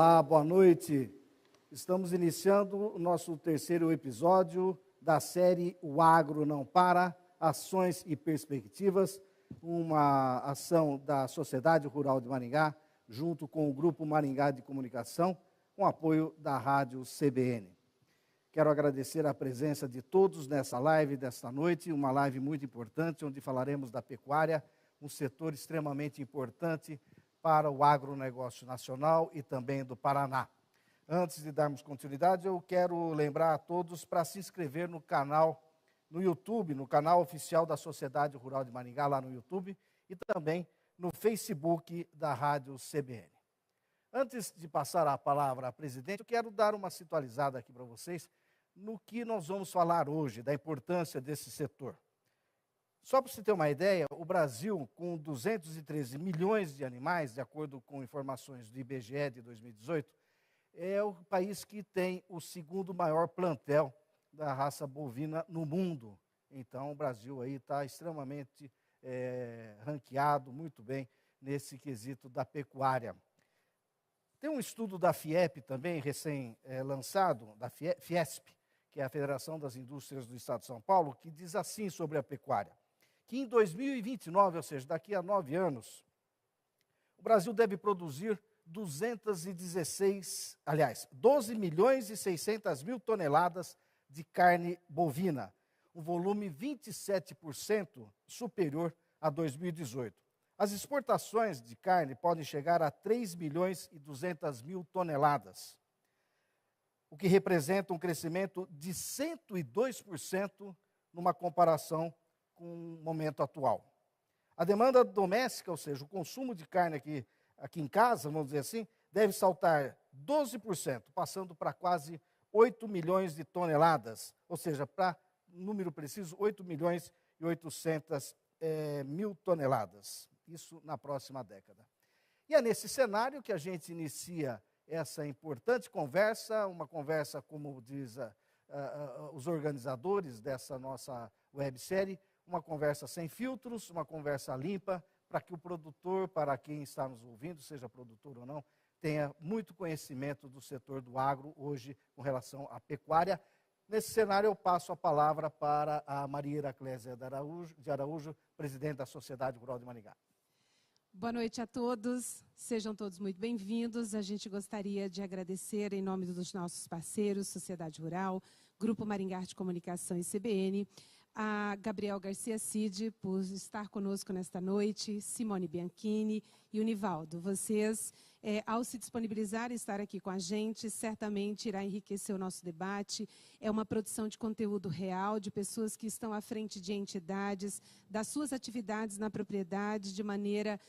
Olá, boa noite. Estamos iniciando o nosso terceiro episódio da série O Agro Não Para, Ações e Perspectivas, uma ação da Sociedade Rural de Maringá, junto com o Grupo Maringá de Comunicação, com apoio da Rádio CBN. Quero agradecer a presença de todos nessa live desta noite, uma live muito importante, onde falaremos da pecuária, um setor extremamente importante para o agronegócio nacional e também do Paraná. Antes de darmos continuidade, eu quero lembrar a todos para se inscrever no canal, no YouTube, no canal oficial da Sociedade Rural de Maringá, lá no YouTube, e também no Facebook da Rádio CBN. Antes de passar a palavra à presidente, eu quero dar uma situalizada aqui para vocês no que nós vamos falar hoje, da importância desse setor. Só para você ter uma ideia, o Brasil, com 213 milhões de animais, de acordo com informações do IBGE de 2018, é o país que tem o segundo maior plantel da raça bovina no mundo. Então, o Brasil aí está extremamente ranqueado, muito bem, nesse quesito da pecuária. Tem um estudo da FIEP também, recém-lançado, da Fiesp, que é a Federação das Indústrias do Estado de São Paulo, que diz assim sobre a pecuária, que em 2029, ou seja, daqui a 9 anos, o Brasil deve produzir 12 milhões e 600 mil toneladas de carne bovina, um volume 27% superior a 2018. As exportações de carne podem chegar a 3 milhões e 200 mil toneladas, o que representa um crescimento de 102% numa comparação com o momento atual. A demanda doméstica, ou seja, o consumo de carne aqui em casa, vamos dizer assim, deve saltar 12%, passando para quase 8 milhões de toneladas, ou seja, para número preciso, 8 milhões e 800 mil toneladas. Isso na próxima década. E é nesse cenário que a gente inicia essa importante conversa, uma conversa, como diz os organizadores dessa nossa websérie, uma conversa sem filtros, uma conversa limpa, para que o produtor, para quem está nos ouvindo, seja produtor ou não, tenha muito conhecimento do setor do agro hoje com relação à pecuária. Nesse cenário, eu passo a palavra para a Maria Heraclésia de Araújo, presidente da Sociedade Rural de Maringá. Boa noite a todos, sejam todos muito bem-vindos. A gente gostaria de agradecer em nome dos nossos parceiros, Sociedade Rural, Grupo Maringá de Comunicação e CBN, a Gabriel Garcia Cid por estar conosco nesta noite, Simone Bianchini e o Nivaldo. Vocês, ao se disponibilizar e estar aqui com a gente, certamente irá enriquecer o nosso debate. É uma produção de conteúdo real, de pessoas que estão à frente de entidades, das suas atividades na propriedade, de maneira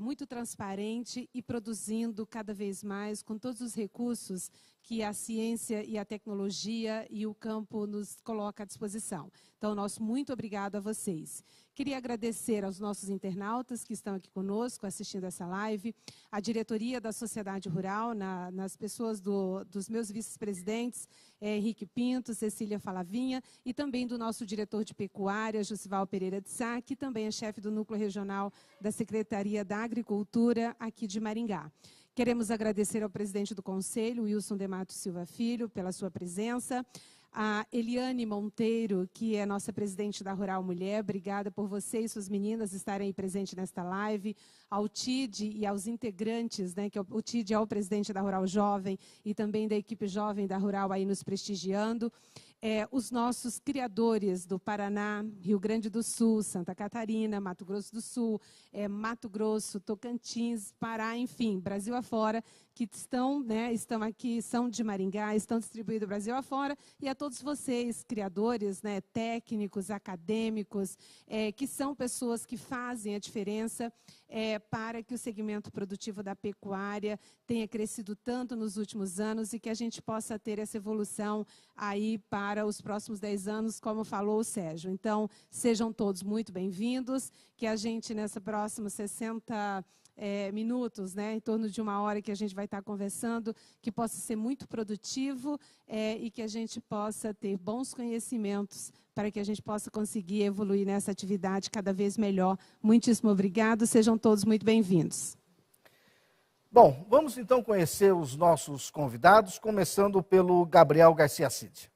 muito transparente e produzindo cada vez mais, com todos os recursos que a ciência e a tecnologia e o campo nos coloca à disposição. Então, nosso muito obrigado a vocês. Queria agradecer aos nossos internautas que estão aqui conosco, assistindo essa live, a diretoria da Sociedade Rural, nas pessoas dos meus vice-presidentes, Henrique Pinto, Cecília Falavinha, e também do nosso diretor de pecuária, Jussival Pereira de Sá, que também é chefe do Núcleo Regional da Secretaria da Agricultura aqui de Maringá. Queremos agradecer ao presidente do Conselho, Wilson de Matos Silva Filho, pela sua presença. A Eliane Monteiro, que é nossa presidente da Rural Mulher, obrigada por você e suas meninas estarem aí presentes nesta live. Ao TID e aos integrantes, né, que o TID é o presidente da Rural Jovem e também da equipe jovem da Rural aí nos prestigiando. Os nossos criadores do Paraná, Rio Grande do Sul, Santa Catarina, Mato Grosso do Sul, Mato Grosso, Tocantins, Pará, enfim, Brasil afora, que estão aqui, são de Maringá, estão distribuídos Brasil afora, e a todos vocês, criadores, né, técnicos, acadêmicos, que são pessoas que fazem a diferença para que o segmento produtivo da pecuária tenha crescido tanto nos últimos anos e que a gente possa ter essa evolução aí para os próximos 10 anos, como falou o Sérgio. Então, sejam todos muito bem-vindos, que a gente, nessa próxima 60 minutos, né, em torno de 1 hora que a gente vai estar conversando, que possa ser muito produtivo e que a gente possa ter bons conhecimentos para que a gente possa conseguir evoluir nessa atividade cada vez melhor. Muitíssimo obrigado, sejam todos muito bem-vindos. Bom, vamos então conhecer os nossos convidados, começando pelo Gabriel Garcia Cid.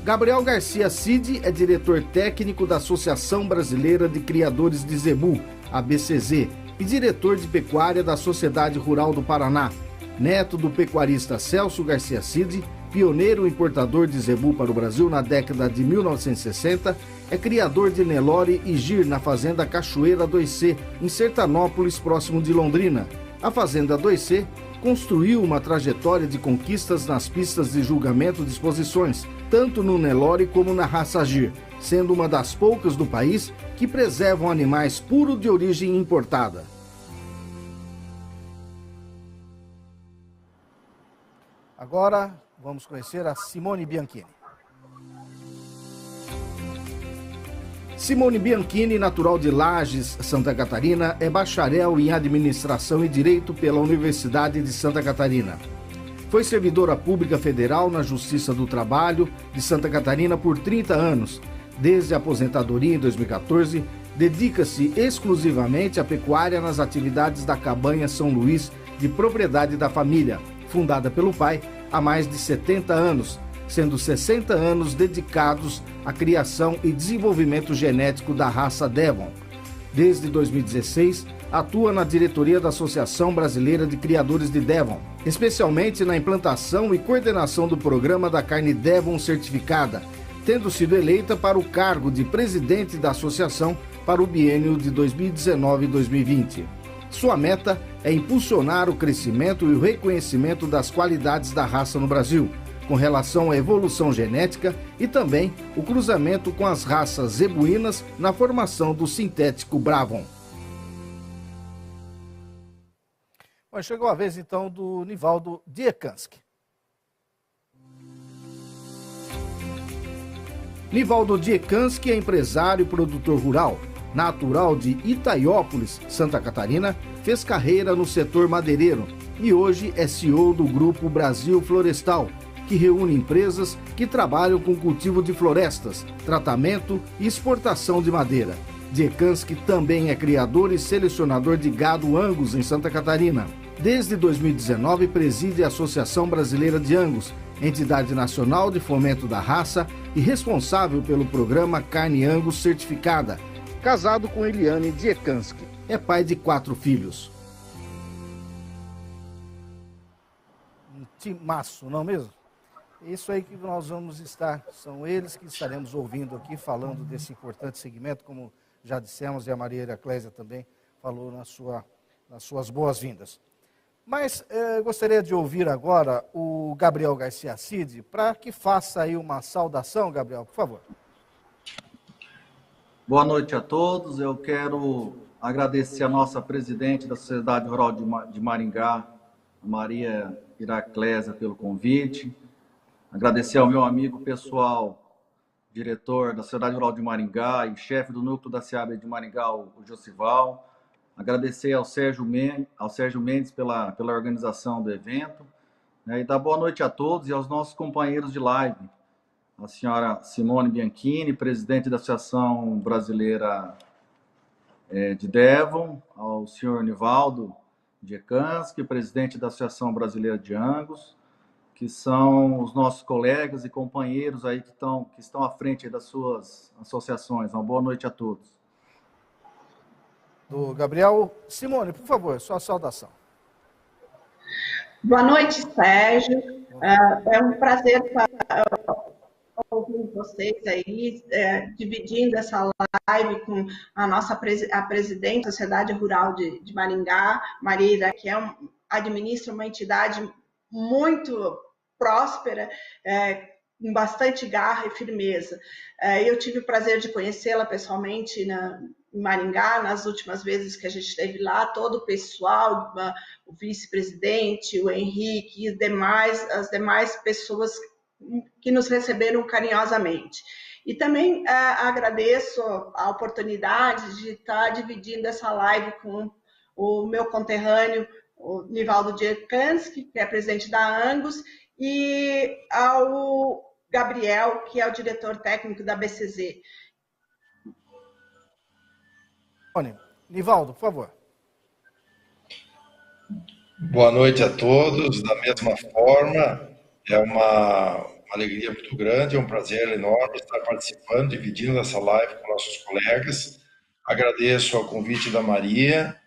Gabriel Garcia Cid é diretor técnico da Associação Brasileira de Criadores de Zebu, ABCZ, e diretor de pecuária da Sociedade Rural do Paraná. Neto do pecuarista Celso Garcia Cid, pioneiro importador de zebu para o Brasil na década de 1960, é criador de Nelore e Gir na Fazenda Cachoeira 2C, em Sertanópolis, próximo de Londrina. A Fazenda 2C construiu uma trajetória de conquistas nas pistas de julgamento de exposições, tanto no Nelore como na raça Gir, sendo uma das poucas do país que preservam animais puros de origem importada. Agora vamos conhecer a Simone Bianchini. Simone Bianchini, natural de Lages, Santa Catarina, é bacharel em Administração e Direito pela Universidade de Santa Catarina. Foi servidora pública federal na Justiça do Trabalho de Santa Catarina por 30 anos. Desde a aposentadoria em 2014, dedica-se exclusivamente à pecuária nas atividades da Cabanha São Luís, de propriedade da família, fundada pelo pai há mais de 70 anos, sendo 60 anos dedicados à criação e desenvolvimento genético da raça Devon. Desde 2016, atua na diretoria da Associação Brasileira de Criadores de Devon, especialmente na implantação e coordenação do programa da carne Devon certificada, tendo sido eleita para o cargo de presidente da associação para o biênio de 2019 e 2020. Sua meta é impulsionar o crescimento e o reconhecimento das qualidades da raça no Brasil, com relação à evolução genética e também o cruzamento com as raças zebuínas na formação do sintético Bravon. Bom, chegou a vez então do Nivaldo Diekanski. Nivaldo Diekanski é empresário e produtor rural. Natural de Itaiópolis, Santa Catarina, fez carreira no setor madeireiro e hoje é CEO do Grupo Brasil Florestal, que reúne empresas que trabalham com cultivo de florestas, tratamento e exportação de madeira. Diekanski também é criador e selecionador de gado Angus em Santa Catarina. Desde 2019 preside a Associação Brasileira de Angus, entidade nacional de fomento da raça e responsável pelo programa Carne Angus Certificada. Casado com Eliane Diekanski, é pai de 4 filhos. Um timaço, não é mesmo? Isso aí que nós vamos estar, são eles que estaremos ouvindo aqui, falando desse importante segmento, como já dissemos, e a Maria Heraclésia também falou nas suas boas-vindas. Mas gostaria de ouvir agora o Gabriel Garcia Cid, para que faça aí uma saudação, Gabriel, por favor. Boa noite a todos. Eu quero agradecer a nossa presidente da Sociedade Rural de Maringá, Maria Heraclésia, pelo convite. Agradecer ao meu amigo pessoal, diretor da Sociedade Rural de Maringá e chefe do núcleo da SEAB de Maringá, o Josival. Agradecer ao Sérgio Mendes pela organização do evento. E dar boa noite a todos e aos nossos companheiros de live. A senhora Simone Bianchini, presidente da Associação Brasileira de Devon, ao senhor Nivaldo Diekanski, presidente da Associação Brasileira de Angus, que são os nossos colegas e companheiros aí que estão à frente das suas associações. Uma boa noite a todos. Do Gabriel. Simone, por favor, sua saudação. Boa noite, Sérgio. É um prazer estar ouvindo vocês aí, dividindo essa live com a presidente da Sociedade Rural de Maringá, Maria, que administra uma entidade muito próspera, com bastante garra e firmeza. Eu tive o prazer de conhecê-la pessoalmente em Maringá, nas últimas vezes que a gente esteve lá, todo o pessoal, o vice-presidente, o Henrique e as demais pessoas que nos receberam carinhosamente. E também agradeço a oportunidade de estar dividindo essa live com o meu conterrâneo, o Nivaldo Diekanski, que é presidente da Angus, e ao Gabriel, que é o diretor técnico da BCZ. Nivaldo, por favor. Boa noite a todos. Da mesma forma, é uma alegria muito grande, é um prazer enorme estar participando, dividindo essa live com nossos colegas. Agradeço ao convite da Maria,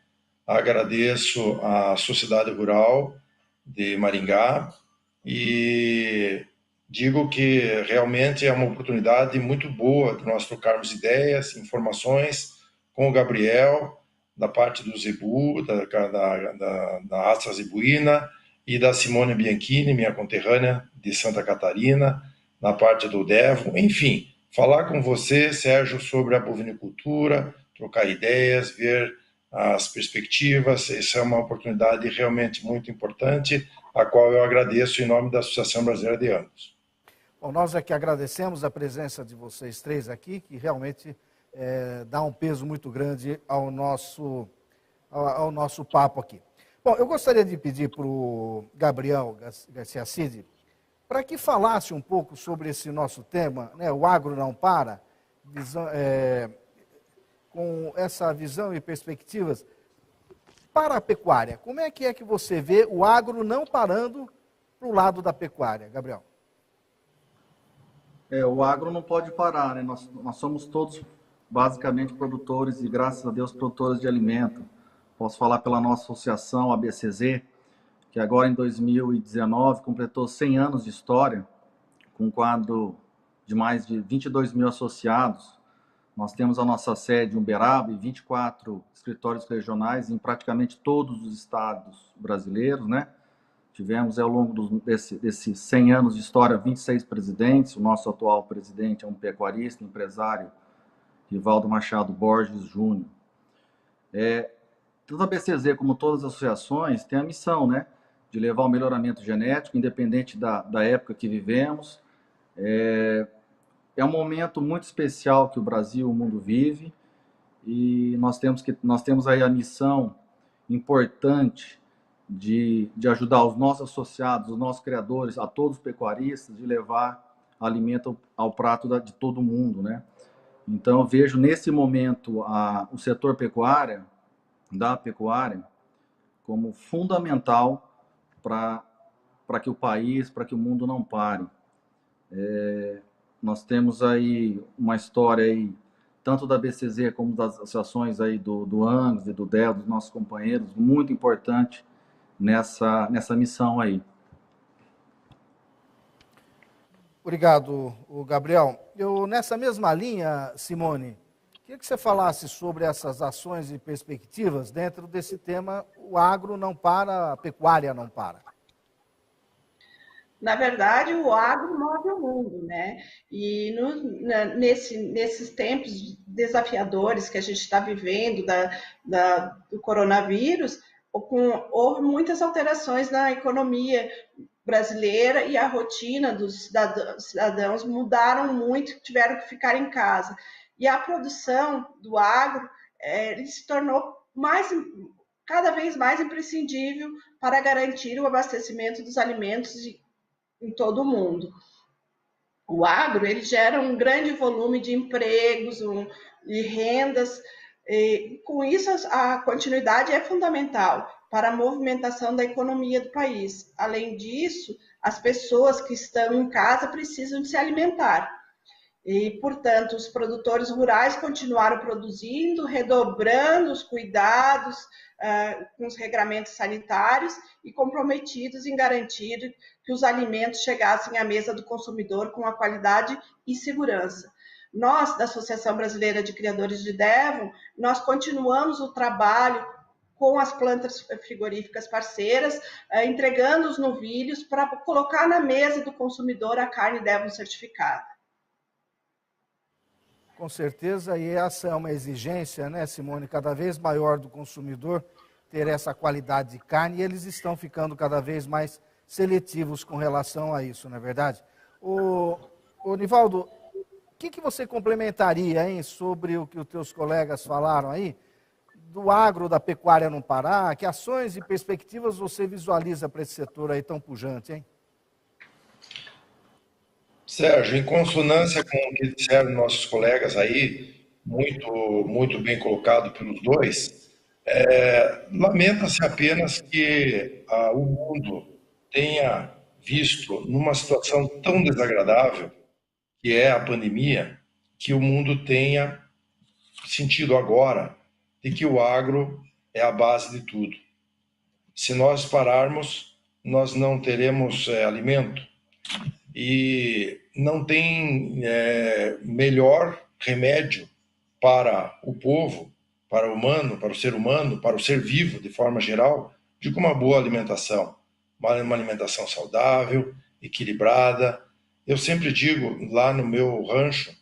agradeço à Sociedade Rural de Maringá e digo que realmente é uma oportunidade muito boa de nós trocarmos ideias, informações com o Gabriel, da parte do Zebu, da Astra Zebuína, e da Simone Bianchini, minha conterrânea de Santa Catarina, na parte do Devo. Enfim, falar com você, Sérgio, sobre a bovinicultura, trocar ideias, ver as perspectivas. Essa é uma oportunidade realmente muito importante, a qual eu agradeço em nome da Associação Brasileira de Angus. Bom, nós aqui agradecemos a presença de vocês três aqui, que realmente dá um peso muito grande ao nosso papo aqui. Bom, eu gostaria de pedir para o Gabriel Garcia Cid para que falasse um pouco sobre esse nosso tema, né, o agro não para, com essa visão e perspectivas para a pecuária. Como é que você vê o agro não parando para o lado da pecuária, Gabriel? O agro não pode parar, né? Nós somos todos basicamente produtores e, graças a Deus, produtores de alimento. Posso falar pela nossa associação, a BCZ, que agora em 2019 completou 100 anos de história, com um quadro de mais de 22 mil associados. Nós temos a nossa sede em Uberaba e 24 escritórios regionais em praticamente todos os estados brasileiros, né? Tivemos, ao longo desses 100 anos de história, 26 presidentes. O nosso atual presidente é um pecuarista, empresário, Rivaldo Machado Borges Júnior. Tanto a BCZ como todas as associações têm a missão, né, de levar o melhoramento genético, independente da época que vivemos. É um momento muito especial que o Brasil e o mundo vive, e nós temos aí a missão importante de ajudar os nossos associados, os nossos criadores, a todos os pecuaristas, de levar alimento ao prato de todo mundo, né? Então, eu vejo nesse momento o setor da pecuária, como fundamental para que o país, para que o mundo não pare. Nós temos aí uma história aí, tanto da BCZ como das associações aí do Angus e do DEL, dos nossos companheiros, muito importante nessa missão aí. Obrigado, Gabriel. Nessa mesma linha, Simone, queria que você falasse sobre essas ações e perspectivas dentro desse tema, o agro não para, a pecuária não para. Na verdade, o agro move o mundo, né? E nesses tempos desafiadores que a gente está vivendo do coronavírus, houve muitas alterações na economia brasileira e a rotina dos cidadãos mudaram muito, tiveram que ficar em casa. E a produção do agro se tornou cada vez mais imprescindível para garantir o abastecimento dos alimentos em todo o mundo. O agro ele gera um grande volume de empregos, de rendas, e com isso a continuidade é fundamental para a movimentação da economia do país. Além disso, as pessoas que estão em casa precisam de se alimentar. E, portanto, os produtores rurais continuaram produzindo, redobrando os cuidados com os regramentos sanitários e comprometidos em garantir que os alimentos chegassem à mesa do consumidor com a qualidade e segurança. Nós, da Associação Brasileira de Criadores de Devon, nós continuamos o trabalho com as plantas frigoríficas parceiras, entregando os novilhos para colocar na mesa do consumidor a carne Devon certificada. Com certeza, e essa é uma exigência, né, Simone, cada vez maior do consumidor ter essa qualidade de carne, e eles estão ficando cada vez mais seletivos com relação a isso, não é verdade? Nivaldo, o que você complementaria, hein, sobre o que os teus colegas falaram aí, do agro, da pecuária não parar? Que ações e perspectivas você visualiza para esse setor aí tão pujante, hein? Sérgio, em consonância com o que disseram nossos colegas aí, muito bem colocado pelos dois, Lamenta-se apenas que o mundo tenha visto, numa situação tão desagradável, que é a pandemia, que o mundo tenha sentido agora de que o agro é a base de tudo. Se nós pararmos, nós não teremos alimento. E não tem melhor remédio para o povo, para o humano, para o ser humano, para o ser vivo, de forma geral, de uma boa alimentação. Uma alimentação saudável, equilibrada. Eu sempre digo lá no meu rancho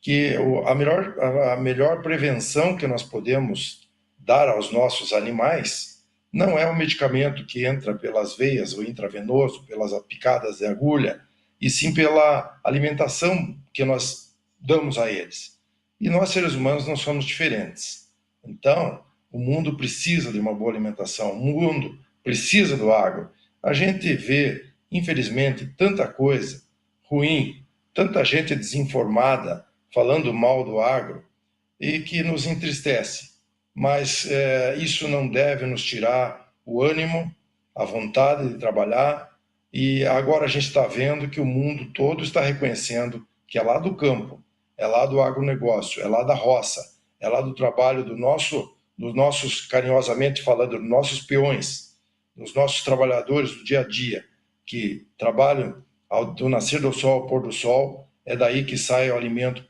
que a melhor prevenção que nós podemos dar aos nossos animais não é o medicamento que entra pelas veias, o intravenoso, pelas picadas de agulha, e sim pela alimentação que nós damos a eles. E nós, seres humanos, não somos diferentes. Então, o mundo precisa de uma boa alimentação, o mundo precisa do agro. A gente vê, infelizmente, tanta coisa ruim, tanta gente desinformada falando mal do agro, e que nos entristece. Mas isso não deve nos tirar o ânimo, a vontade de trabalhar, e agora a gente está vendo que o mundo todo está reconhecendo que é lá do campo, é lá do agronegócio, é lá da roça, é lá do trabalho dos nossos, carinhosamente falando, dos nossos peões, dos nossos trabalhadores do dia a dia, que trabalham do nascer do sol ao pôr do sol. É daí que sai o alimento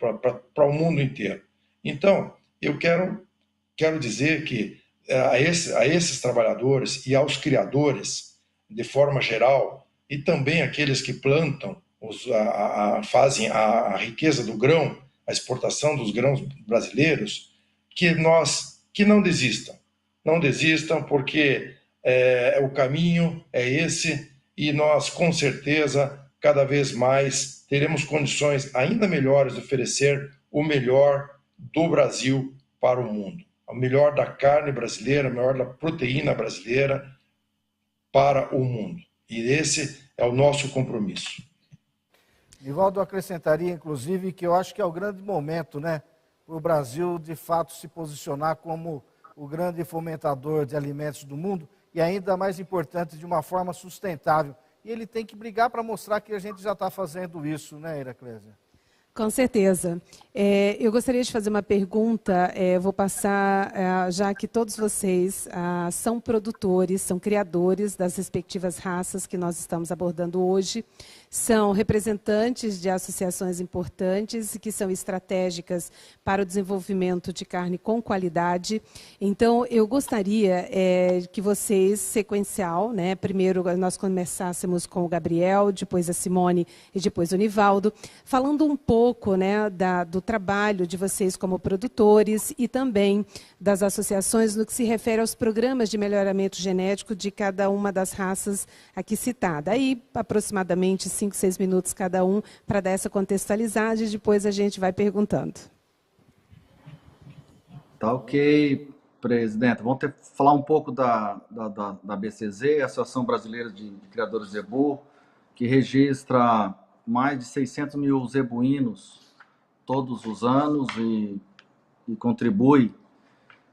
para o mundo inteiro. Então, eu quero dizer que a esses trabalhadores e aos criadores, de forma geral, e também aqueles que plantam, fazem a riqueza do grão, a exportação dos grãos brasileiros, que não desistam, porque o caminho é esse, e nós, com certeza, cada vez mais teremos condições ainda melhores de oferecer o melhor do Brasil para o mundo. O melhor da carne brasileira, o melhor da proteína brasileira para o mundo. E esse é o nosso compromisso. Nivaldo, acrescentaria, inclusive, que eu acho que é o grande momento, né, para o Brasil, de fato, se posicionar como o grande fomentador de alimentos do mundo, e ainda mais importante, de uma forma sustentável. E ele tem que brigar para mostrar que a gente já está fazendo isso, né, Iraclésia? Com certeza. Eu gostaria de fazer uma pergunta, vou passar, já que todos vocês são produtores, são criadores das respectivas raças que nós estamos abordando hoje, são representantes de associações importantes e que são estratégicas para o desenvolvimento de carne com qualidade. Então, eu gostaria que vocês, sequencial, né, primeiro nós começássemos com o Gabriel, depois a Simone e depois o Nivaldo, falando um pouco, né, do trabalho de vocês como produtores e também das associações no que se refere aos programas de melhoramento genético de cada uma das raças aqui citada. Aí, aproximadamente 5, 6 minutos cada um para dar essa contextualizada e depois a gente vai perguntando. Tá ok, presidente. Vamos falar um pouco da BCZ, Associação Brasileira de Criadores de Zebu, que registra mais de 600 mil zebuínos todos os anos e contribui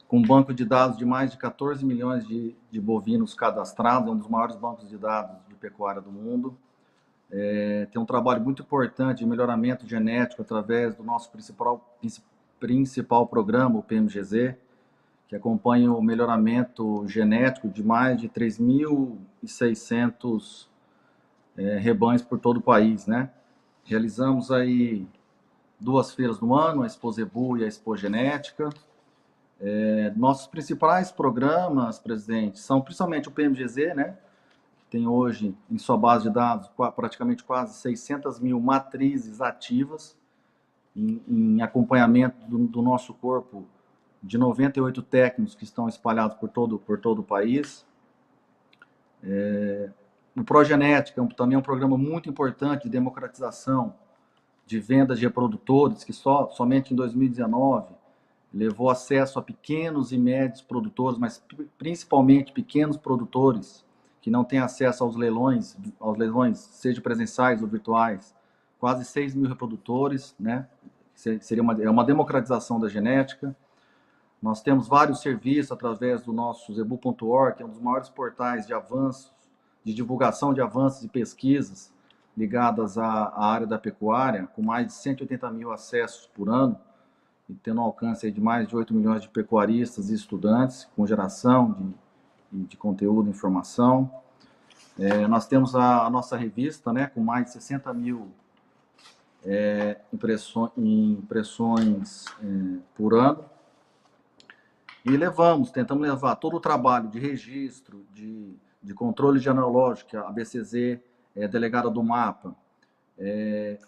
com um banco de dados de mais de 14 milhões de bovinos cadastrados, é um dos maiores bancos de dados de pecuária do mundo. Tem um trabalho muito importante de melhoramento genético através do nosso principal programa, o PMGZ, que acompanha o melhoramento genético de mais de 3.600 rebanhos por todo o país, né? Realizamos aí 2 feiras no ano, a Expo Zebu e a Expo Genética. Nossos principais programas, presidente, são principalmente o PMGZ, né? Que tem hoje em sua base de dados praticamente quase 600 mil matrizes ativas em acompanhamento do nosso corpo de 98 técnicos que estão espalhados por todo o país. O Progenética também é um programa muito importante de democratização de vendas de reprodutores, que somente em 2019 levou acesso a pequenos e médios produtores, mas principalmente pequenos produtores que não têm acesso aos leilões, seja presenciais ou virtuais, quase 6 mil reprodutores, né? Seria uma democratização da genética. Nós temos vários serviços através do nosso zebu.org, que é um dos maiores portais de avanços, de divulgação de avanços e pesquisas ligadas à área da pecuária, com mais de 180 mil acessos por ano, e tendo um alcance de mais de 8 milhões de pecuaristas e estudantes, com geração de conteúdo e informação. Nós temos a nossa revista, né, com mais de 60 mil impressões por ano, e tentamos levar todo o trabalho de registro, de controle genealógico, que a BCZ é delegada do MAPA.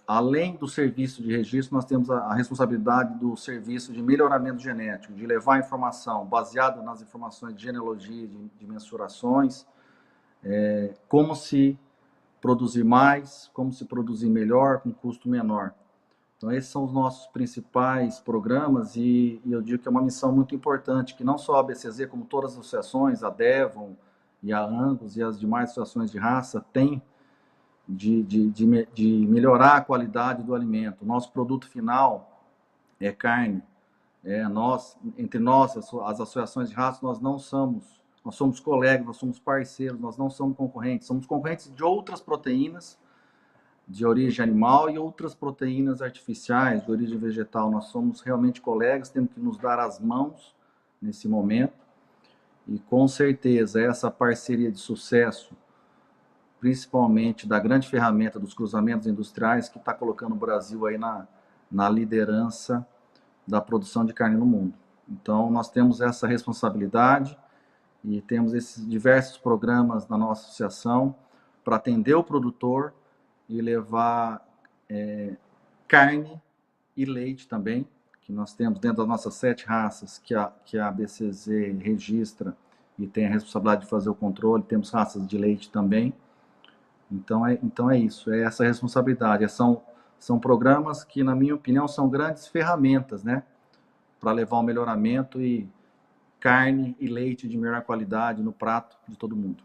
Além do serviço de registro, nós temos a responsabilidade do serviço de melhoramento genético, de levar a informação baseada nas informações de genealogia, de mensurações, como se produzir mais, como se produzir melhor, com custo menor. Então, esses são os nossos principais programas e eu digo que é uma missão muito importante, que não só a BCZ, como todas as associações, a Devon e a Angus e as demais associações de raça, têm de melhorar a qualidade do alimento. Nosso produto final é carne. Entre nós, as associações de raça, nós somos colegas, nós somos parceiros, nós não somos concorrentes. Somos concorrentes de outras proteínas de origem animal e outras proteínas artificiais de origem vegetal. Nós somos realmente colegas, temos que nos dar as mãos nesse momento. E, com certeza, essa parceria de sucesso, principalmente da grande ferramenta dos cruzamentos industriais, que está colocando o Brasil aí na liderança da produção de carne no mundo. Então, nós temos essa responsabilidade e temos esses diversos programas na nossa associação para atender o produtor e levar carne e leite também, que nós temos dentro das nossas 7 raças que a BCZ registra e tem a responsabilidade de fazer o controle. Temos raças de leite também. Então é isso, é essa responsabilidade. São programas que, na minha opinião, são grandes ferramentas, né, para levar um melhoramento e carne e leite de melhor qualidade no prato de todo mundo.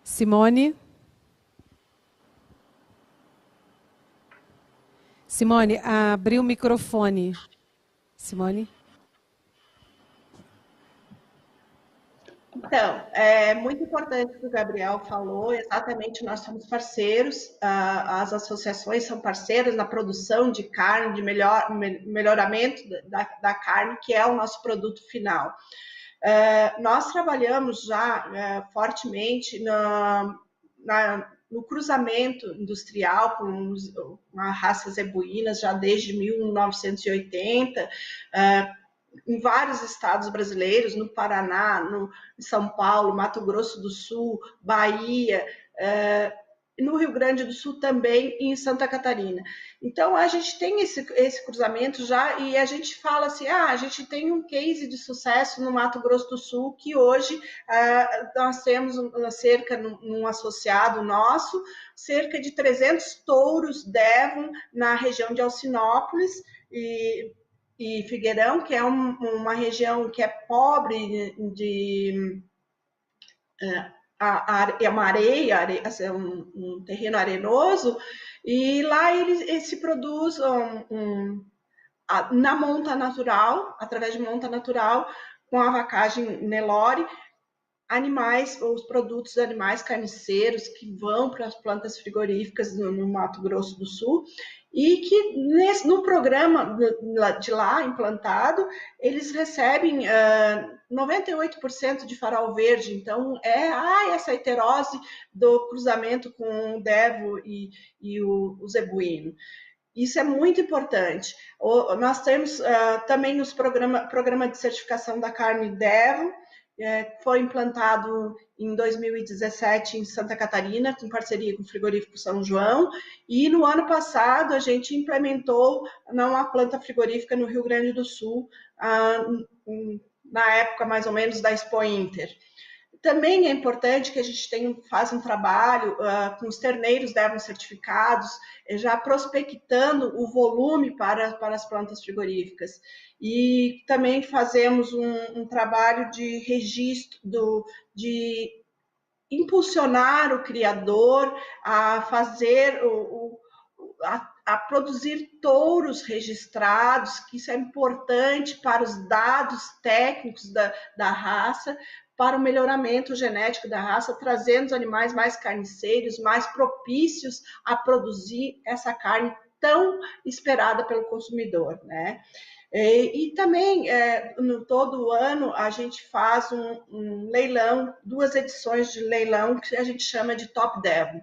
Simone, abriu o microfone. Simone? Então, é muito importante o que o Gabriel falou, exatamente, nós somos parceiros, as associações são parceiras na produção de carne, de melhoramento da carne, que é o nosso produto final. Nós trabalhamos já fortemente no cruzamento industrial com a raça zebuínas já desde 1980, em vários estados brasileiros, no Paraná, em São Paulo, Mato Grosso do Sul, Bahia, no Rio Grande do Sul também e em Santa Catarina. Então, a gente tem esse cruzamento já e a gente fala assim, a gente tem um case de sucesso no Mato Grosso do Sul, que hoje nós temos num associado nosso, cerca de 300 touros Devon na região de Alcinópolis e Figueirão, que é uma região que é pobre é uma areia, assim, um terreno arenoso, e lá eles se produzem na monta natural, através de monta natural, com a vacagem Nelore, os produtos animais carniceiros que vão para as plantas frigoríficas no Mato Grosso do Sul, e que no programa de lá implantado, eles recebem 98% de farol verde. Então, essa heterose do cruzamento com o Devo e o zebuíno. Isso é muito importante. Nós temos também nos programa de certificação da carne Devo, foi implantado em 2017 em Santa Catarina, com parceria com o Frigorífico São João, e no ano passado a gente implementou uma planta frigorífica no Rio Grande do Sul, na época mais ou menos da Expo Inter. Também é importante que a gente faça um trabalho com os terneiros Devon certificados, já prospectando o volume para as plantas frigoríficas. E também fazemos um trabalho de registro, de impulsionar o criador a fazer a produzir touros registrados, que isso é importante para os dados técnicos da raça, para o melhoramento genético da raça, trazendo os animais mais carniceiros, mais propícios a produzir essa carne tão esperada pelo consumidor, né? E também, no todo ano, a gente faz um leilão, 2 edições de leilão, que a gente chama de Top Devil.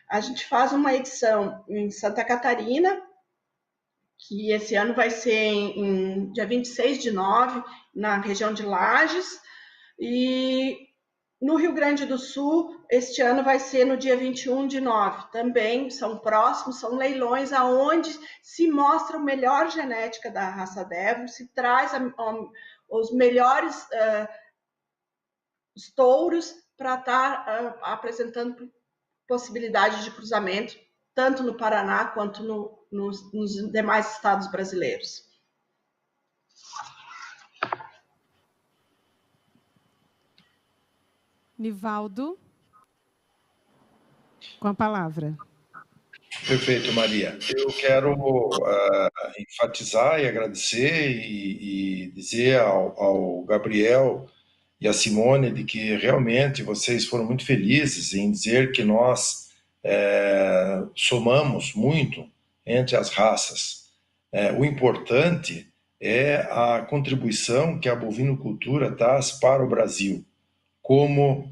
A gente faz uma edição em Santa Catarina, que esse ano vai ser em dia 26/9, na região de Lages, e no Rio Grande do Sul, este ano vai ser no dia 21/9. Também são próximos, são leilões aonde se mostra a melhor genética da raça Devon, se traz os melhores os touros para estar apresentando possibilidade de cruzamento, tanto no Paraná quanto nos demais estados brasileiros. Nivaldo, com a palavra. Perfeito, Maria. Eu quero enfatizar e agradecer e dizer ao Gabriel e à Simone de que realmente vocês foram muito felizes em dizer que nós somamos muito entre as raças. O importante é a contribuição que a bovinocultura traz para o Brasil, como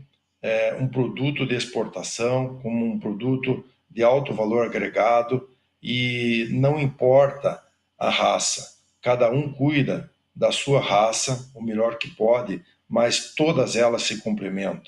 um produto de exportação, como um produto de alto valor agregado, e não importa a raça, cada um cuida da sua raça o melhor que pode, mas todas elas se complementam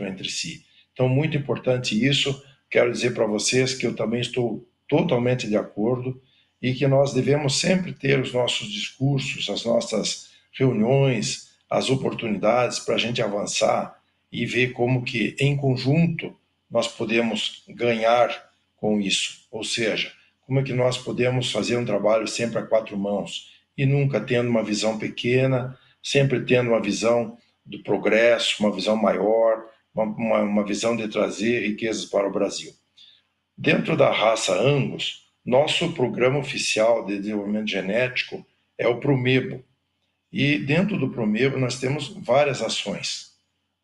entre si. Então, muito importante isso. Quero dizer para vocês que eu também estou totalmente de acordo e que nós devemos sempre ter os nossos discursos, as nossas reuniões, as oportunidades para a gente avançar e ver como que, em conjunto, nós podemos ganhar com isso. Ou seja, como é que nós podemos fazer um trabalho sempre a 4 mãos e nunca tendo uma visão pequena, sempre tendo uma visão do progresso, uma visão maior, uma visão de trazer riquezas para o Brasil. Dentro da raça Angus, nosso programa oficial de desenvolvimento genético é o Promebo. E dentro do Promebo nós temos várias ações.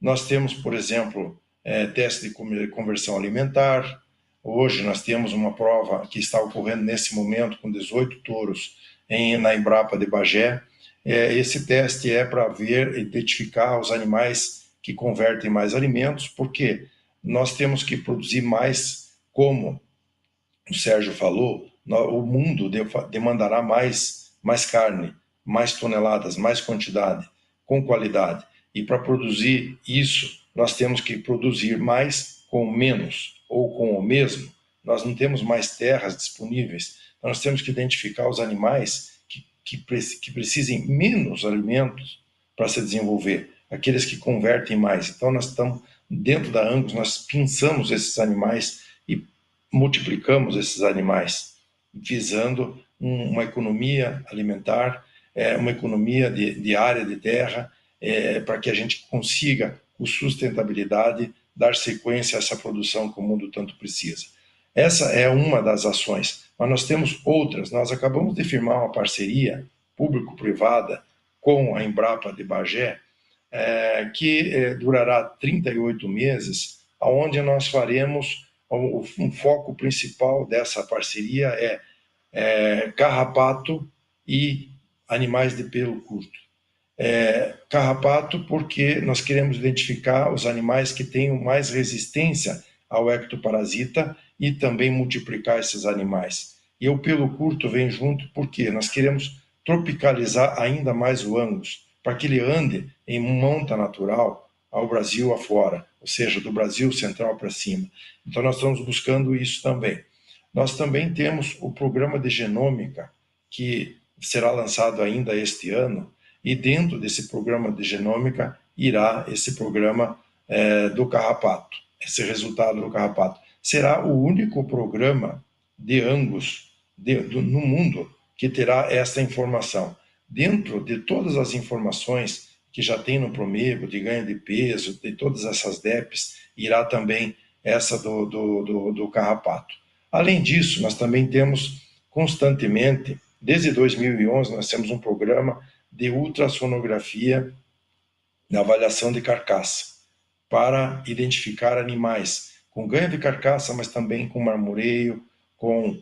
Nós temos, por exemplo, teste de conversão alimentar. Hoje nós temos uma prova que está ocorrendo nesse momento com 18 touros na Embrapa de Bagé. Esse teste é para identificar os animais que convertem mais alimentos, porque nós temos que produzir mais, como o Sérgio falou, o mundo demandará mais carne, mais toneladas, mais quantidade, com qualidade. E para produzir isso, nós temos que produzir mais com menos, ou com o mesmo. Nós não temos mais terras disponíveis. Nós temos que identificar os animais que precisem menos alimentos para se desenvolver, aqueles que convertem mais. Então, nós estamos, dentro da Angus, nós pensamos esses animais e multiplicamos esses animais, visando uma economia alimentar, uma economia de área de terra, para que a gente consiga, com sustentabilidade, dar sequência a essa produção que o mundo tanto precisa. Essa é uma das ações, mas nós temos outras. Nós acabamos de firmar uma parceria público-privada com a Embrapa de Bagé, que durará 38 meses, onde nós faremos, um foco principal dessa parceria carrapato e animais de pelo curto. Carrapato porque nós queremos identificar os animais que tenham mais resistência ao ectoparasita e também multiplicar esses animais. E o pelo curto vem junto porque nós queremos tropicalizar ainda mais o Angus, para que ele ande em monta natural ao Brasil afora, ou seja, do Brasil central para cima. Então nós estamos buscando isso também. Nós também temos o programa de genômica, que será lançado ainda este ano, e dentro desse programa de genômica irá esse programa do carrapato, esse resultado do carrapato. Será o único programa de Angus no mundo que terá essa informação. Dentro de todas as informações que já tem no Promebo, de ganho de peso, de todas essas DEPs, irá também essa do carrapato. Além disso, nós também temos constantemente, desde 2011, nós temos um programa de ultrassonografia na avaliação de carcaça, para identificar animais com ganho de carcaça, mas também com marmoreio, com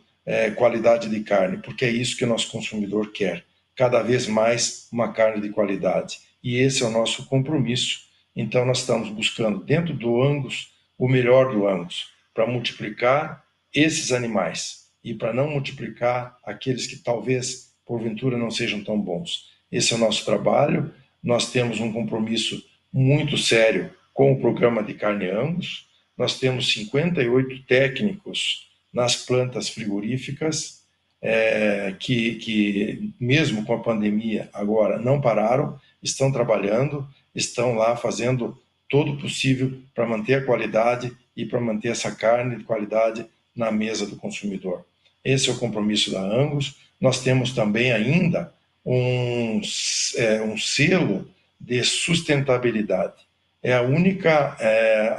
qualidade de carne, porque é isso que o nosso consumidor quer, cada vez mais uma carne de qualidade. E esse é o nosso compromisso. Então nós estamos buscando dentro do Angus o melhor do Angus, para multiplicar esses animais e para não multiplicar aqueles que talvez porventura não sejam tão bons. Esse é o nosso trabalho. Nós temos um compromisso muito sério com o programa de carne Angus. Nós temos 58 técnicos nas plantas frigoríficas, que mesmo com a pandemia agora não pararam, estão trabalhando, estão lá fazendo todo o possível para manter a qualidade e para manter essa carne de qualidade na mesa do consumidor. Esse é o compromisso da Angus. Nós temos também ainda um selo de sustentabilidade. É a única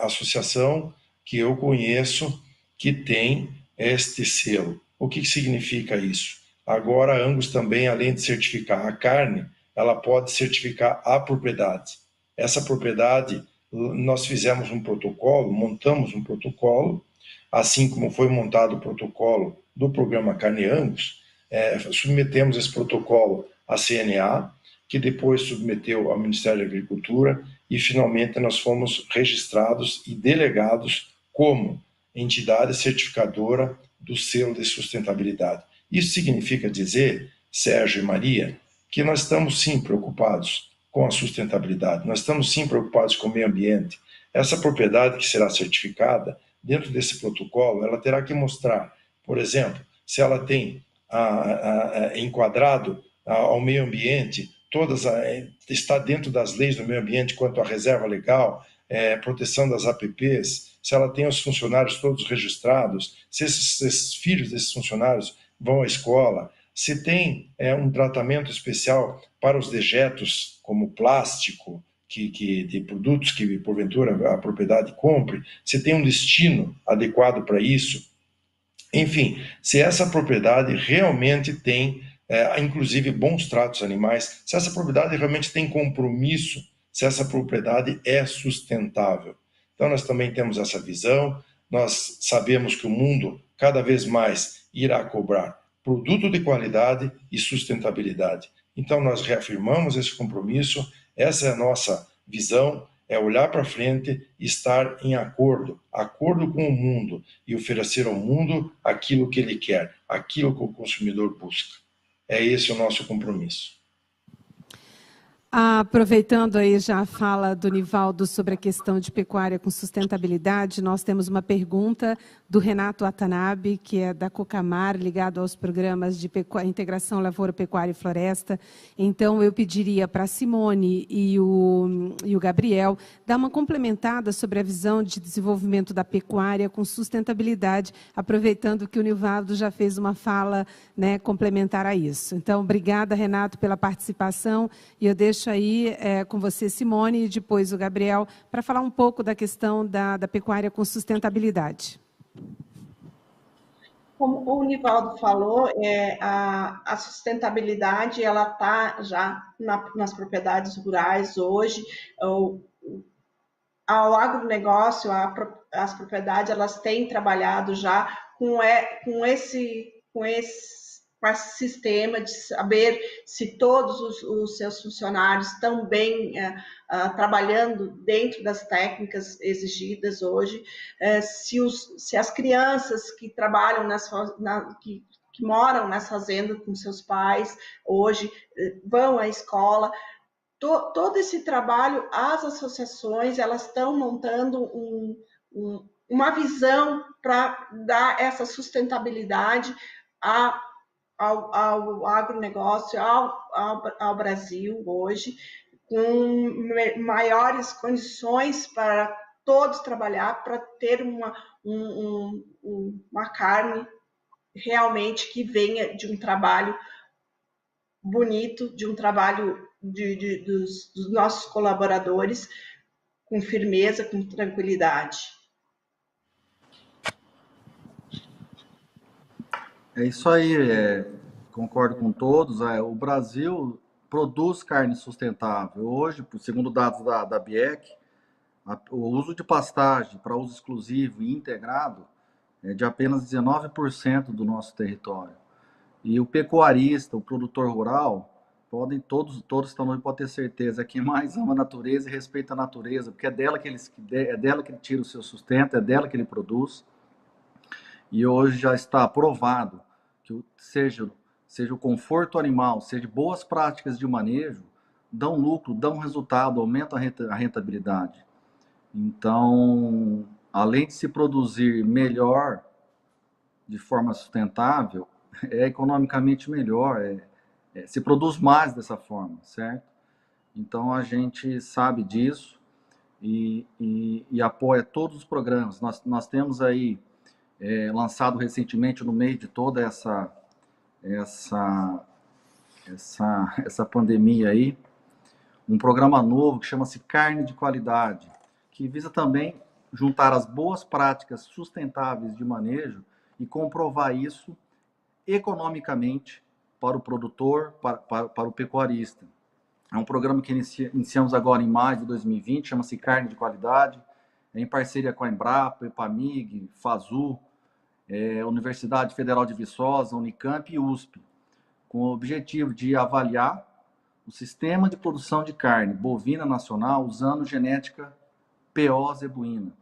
associação que eu conheço que tem este selo. O que significa isso? Agora a Angus também, além de certificar a carne, ela pode certificar a propriedade. Essa propriedade, nós fizemos um protocolo, montamos um protocolo, assim como foi montado o protocolo do programa Carne Angus, submetemos esse protocolo à CNA, que depois submeteu ao Ministério da Agricultura, e finalmente nós fomos registrados e delegados como entidade certificadora do selo de sustentabilidade. Isso significa dizer, Sérgio e Maria, que nós estamos sim preocupados com a sustentabilidade, nós estamos sim preocupados com o meio ambiente. Essa propriedade que será certificada, dentro desse protocolo, ela terá que mostrar, por exemplo, se ela tem enquadrado ao meio ambiente, está dentro das leis do meio ambiente quanto à reserva legal, proteção das APPs, se ela tem os funcionários todos registrados, se esses filhos desses funcionários vão à escola, se tem um tratamento especial para os dejetos, como plástico, de produtos que porventura a propriedade compre, se tem um destino adequado para isso. Enfim, se essa propriedade realmente tem, inclusive, bons tratos animais, se essa propriedade realmente tem compromisso, se essa propriedade é sustentável. Então, nós também temos essa visão, nós sabemos que o mundo, cada vez mais, irá cobrar produto de qualidade e sustentabilidade. Então, nós reafirmamos esse compromisso, essa é a nossa visão, é olhar para frente e estar em acordo com o mundo e oferecer ao mundo aquilo que ele quer, aquilo que o consumidor busca. É esse o nosso compromisso. Aproveitando aí já a fala do Nivaldo sobre a questão de pecuária com sustentabilidade, nós temos uma pergunta do Renato Watanabe, que é da Cocamar, ligado aos programas de integração lavoura, pecuária e floresta. Então, eu pediria para a Simone e o Gabriel dar uma complementada sobre a visão de desenvolvimento da pecuária com sustentabilidade, aproveitando que o Nivaldo já fez uma fala, né, complementar a isso. Então, obrigada, Renato, pela participação, e eu deixo aí com você, Simone, e depois o Gabriel, para falar um pouco da questão da pecuária com sustentabilidade. Como o Nivaldo falou, a sustentabilidade ela está já nas propriedades rurais hoje. Ao agronegócio, as propriedades elas têm trabalhado já com esse sistema de saber se todos os seus funcionários estão bem trabalhando dentro das técnicas exigidas hoje, se as crianças que trabalham que moram nas fazendas com seus pais hoje vão à escola. Todo esse trabalho, as associações elas estão montando uma visão para dar essa sustentabilidade ao agronegócio, ao Brasil hoje, com maiores condições para todos trabalhar, para ter uma carne realmente que venha de um trabalho bonito, de um trabalho dos nossos colaboradores, com firmeza, com tranquilidade. É isso aí, concordo com todos. O Brasil produz carne sustentável. Hoje, segundo dados da BIEC, o uso de pastagem para uso exclusivo e integrado é de apenas 19% do nosso território. E o pecuarista, o produtor rural, todos estão, pode ter certeza, é quem mais ama a natureza e respeita a natureza, porque é dela que ele tira o seu sustento, é dela que ele produz. E hoje já está provado que seja o conforto animal, seja boas práticas de manejo, dão lucro, dão resultado, aumentam a rentabilidade. Então, além de se produzir melhor, de forma sustentável, é economicamente melhor, se produz mais dessa forma, certo? Então, a gente sabe disso e apoia todos os programas. Nós temos aí lançado recentemente, no meio de toda essa pandemia aí, um programa novo que chama-se Carne de Qualidade, que visa também juntar as boas práticas sustentáveis de manejo e comprovar isso economicamente para o produtor, para o pecuarista. É um programa que iniciamos agora em maio de 2020, chama-se Carne de Qualidade, em parceria com a Embrapa, Epamig, FASU, Universidade Federal de Viçosa, Unicamp e USP, com o objetivo de avaliar o sistema de produção de carne bovina nacional usando genética PO zebuína,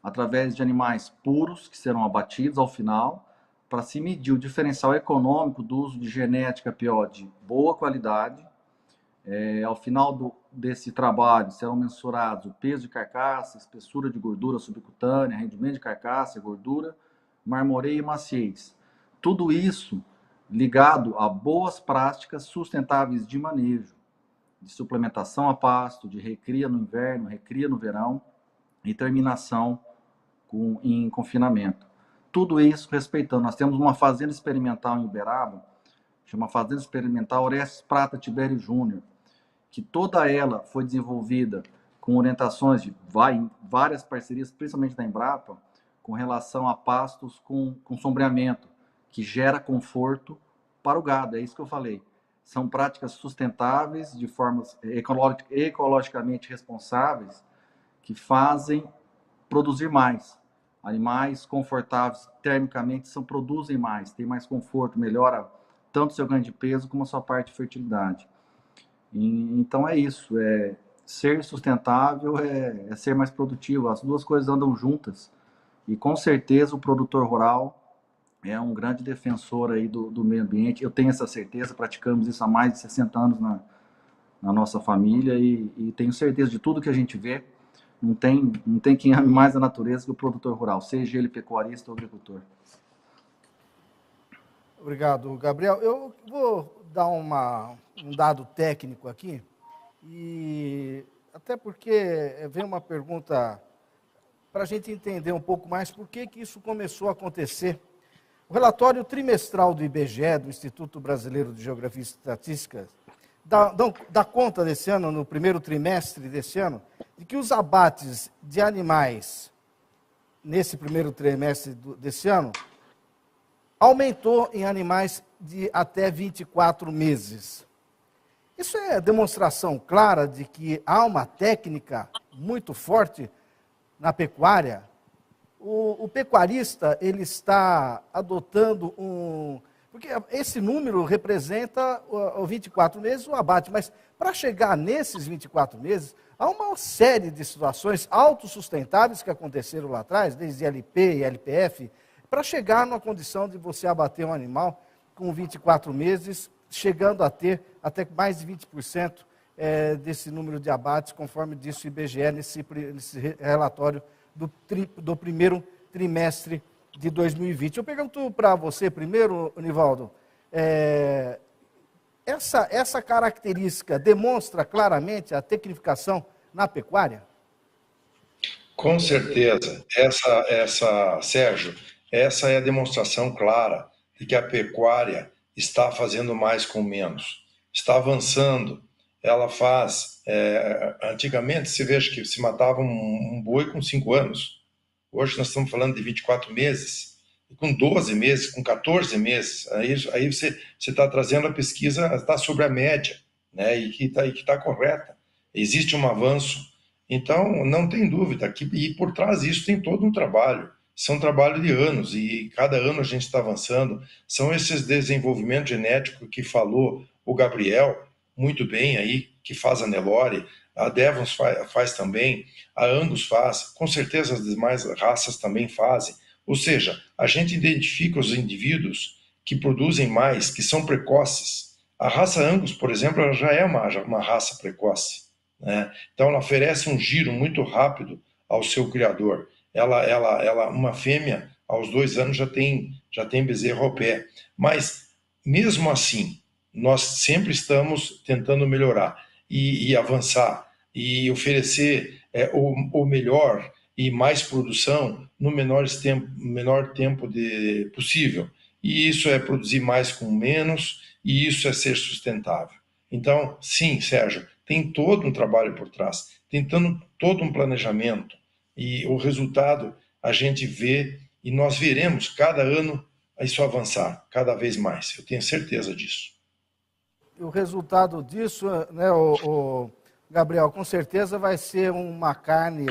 através de animais puros que serão abatidos ao final, para se medir o diferencial econômico do uso de genética PO de boa qualidade. Ao final desse trabalho serão mensurados o peso de carcaça, espessura de gordura subcutânea, rendimento de carcaça, gordura, marmoreio e maciez. Tudo isso ligado a boas práticas sustentáveis de manejo, de suplementação a pasto, de recria no inverno, recria no verão e terminação em confinamento. Tudo isso respeitando. Nós temos uma fazenda experimental em Uberaba, chama Fazenda Experimental Orestes Prata Tibério Júnior, que toda ela foi desenvolvida com orientações de várias parcerias, principalmente da Embrapa, com relação a pastos com sombreamento, que gera conforto para o gado. É isso que eu falei. São práticas sustentáveis, de formas ecologicamente responsáveis, que fazem produzir mais. Animais confortáveis termicamente produzem mais, tem mais conforto, melhora tanto o seu ganho de peso como a sua parte de fertilidade. Então é isso, ser sustentável é ser mais produtivo, as duas coisas andam juntas. E com certeza o produtor rural é um grande defensor aí do meio ambiente. Eu tenho essa certeza, praticamos isso há mais de 60 anos na nossa família e tenho certeza de tudo que a gente vê. Não tem quem ame mais a natureza que o produtor rural, seja ele pecuarista ou agricultor. Obrigado, Gabriel. Eu vou dar um dado técnico aqui, e até porque vem uma pergunta para a gente entender um pouco mais por que isso começou a acontecer. O relatório trimestral do IBGE, do Instituto Brasileiro de Geografia e Estatística, dá conta desse ano, no primeiro trimestre desse ano, de que os abates de animais nesse primeiro trimestre desse ano aumentou em animais de até 24 meses. Isso é demonstração clara de que há uma técnica muito forte na pecuária. O pecuarista, ele está adotando porque esse número representa o 24 meses, o abate, mas para chegar nesses 24 meses, há uma série de situações autossustentáveis que aconteceram lá atrás, desde LP e LPF, para chegar numa condição de você abater um animal com 24 meses, chegando a ter até mais de 20% desse número de abates, conforme disse o IBGE nesse relatório do primeiro trimestre de 2020. Eu pergunto para você primeiro, Nivaldo, essa característica demonstra claramente a tecnificação na pecuária? Com certeza. Sérgio, essa é a demonstração clara de que a pecuária está fazendo mais com menos, está avançando. Ela faz... antigamente, se veja que se matava um boi com 5 anos. Hoje nós estamos falando de 24 meses. com 12 meses, com 14 meses. Aí você está trazendo a pesquisa, está sobre a média, né? E que está correta. Existe um avanço. Então, não tem dúvida, e por trás disso tem todo um trabalho. São trabalho de anos, e cada ano a gente está avançando. São esses desenvolvimentos genéticos que falou o Gabriel, muito bem aí, que faz a Nelore, a Devons faz também, a Angus faz, com certeza as demais raças também fazem. Ou seja, a gente identifica os indivíduos que produzem mais, que são precoces. A raça Angus, por exemplo, ela já é uma raça precoce, né? Então ela oferece um giro muito rápido ao seu criador. Uma fêmea, aos 2 anos, já tem bezerro ao pé. Mas, mesmo assim, nós sempre estamos tentando melhorar e avançar e oferecer o melhor e mais produção no menor tempo possível. E isso é produzir mais com menos, e isso é ser sustentável. Então, sim, Sérgio, tem todo um trabalho por trás, todo um planejamento, e o resultado a gente vê, e nós veremos cada ano isso avançar cada vez mais. Eu tenho certeza disso. O resultado disso, né, o Gabriel, com certeza vai ser uma carne,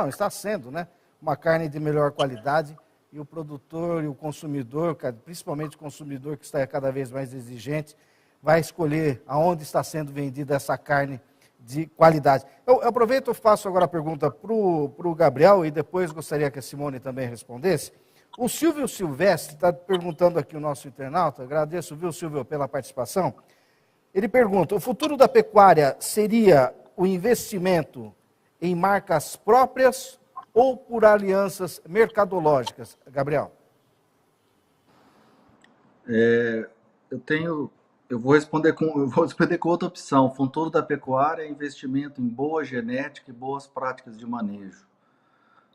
está sendo, né, uma carne de melhor qualidade, e o produtor e o consumidor, principalmente o consumidor que está cada vez mais exigente, vai escolher aonde está sendo vendida essa carne de qualidade. Eu aproveito e faço agora a pergunta para o Gabriel, e depois gostaria que a Simone também respondesse. O Silvio Silvestre está perguntando aqui, o nosso internauta, agradeço, viu, Silvio, pela participação. Ele pergunta, o futuro da pecuária seria o investimento em marcas próprias ou por alianças mercadológicas? Gabriel. Eu vou responder com outra opção. O futuro da pecuária é investimento em boa genética e boas práticas de manejo.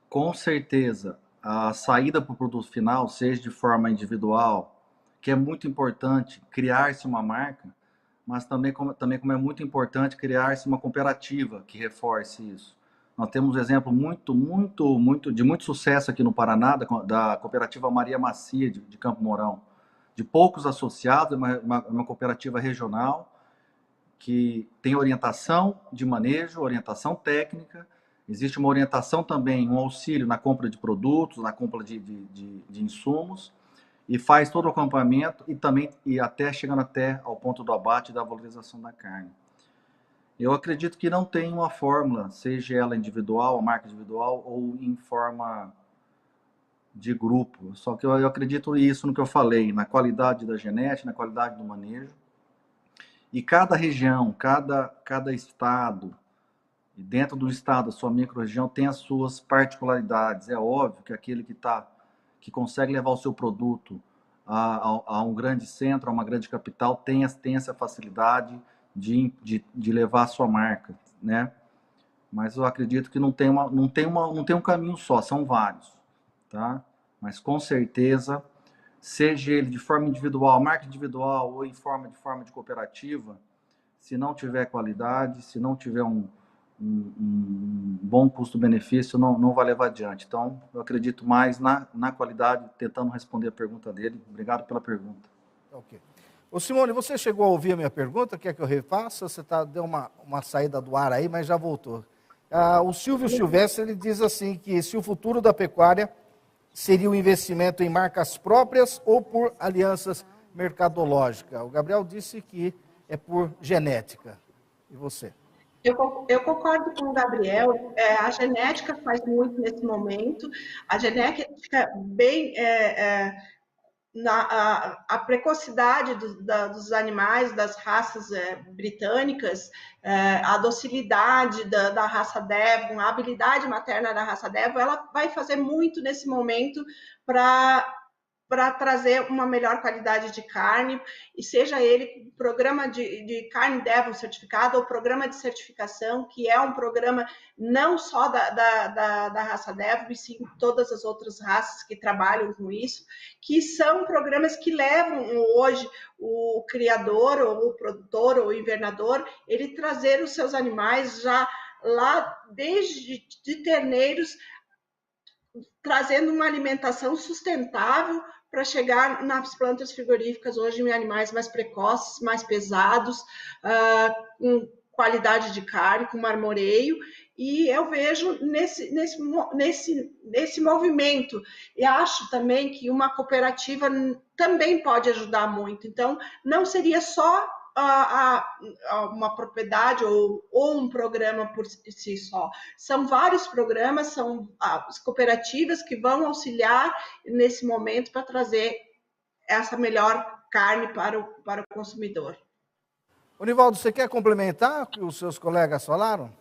Com certeza, a saída para o produto final, seja de forma individual, que é muito importante criar-se uma marca, mas também como é muito importante criar-se uma cooperativa que reforce isso. Nós temos um exemplo de muito sucesso aqui no Paraná, da cooperativa Maria Macia, de Campo Mourão. De poucos associados, uma cooperativa regional que tem orientação de manejo, orientação técnica, existe uma orientação também, um auxílio na compra de produtos, na compra de insumos, e faz todo o acompanhamento chegando até ao ponto do abate e da valorização da carne. Eu acredito que não tem uma fórmula, seja ela individual, a marca individual, ou em forma de grupo. Só que eu acredito isso no que eu falei, na qualidade da genética, na qualidade do manejo. E cada região, cada estado, e dentro do estado, a sua micro-região, tem as suas particularidades. É óbvio que aquele que consegue levar o seu produto a um grande centro, a uma grande capital, tem essa facilidade de levar a sua marca, né? Mas eu acredito que não tem um caminho só, são vários, tá? Mas com certeza, seja ele de forma individual, marca individual ou de forma de cooperativa, se não tiver qualidade, se não tiver um bom custo-benefício, não vai levar adiante. Então, eu acredito mais na qualidade, tentando responder a pergunta dele. Obrigado pela pergunta. Ok. Ô Simone, você chegou a ouvir a minha pergunta? Quer que eu refaça? Você deu uma saída do ar aí, mas já voltou. O Silvio Silvestre, ele diz assim, que se o futuro da pecuária seria o investimento em marcas próprias ou por alianças mercadológicas. O Gabriel disse que é por genética. E você? Eu concordo com o Gabriel, a genética faz muito nesse momento, a genética bem... a precocidade dos animais, das raças britânicas, a docilidade da raça Devon, a habilidade materna da raça Devon, ela vai fazer muito nesse momento para trazer uma melhor qualidade de carne, e seja ele programa de carne Devon certificado ou programa de certificação, que é um programa não só da raça Devon, e sim todas as outras raças que trabalham com isso, que são programas que levam hoje o criador, ou o produtor, ou o invernador, ele trazer os seus animais já lá desde de terneiros trazendo uma alimentação sustentável para chegar nas plantas frigoríficas hoje em animais mais precoces, mais pesados, com qualidade de carne, com marmoreio, e eu vejo nesse movimento. E acho também que uma cooperativa também pode ajudar muito. Então, não seria só uma propriedade ou um programa por si só. São vários programas, são as cooperativas que vão auxiliar nesse momento para trazer essa melhor carne para o consumidor. Nivaldo, você quer complementar o que os seus colegas falaram?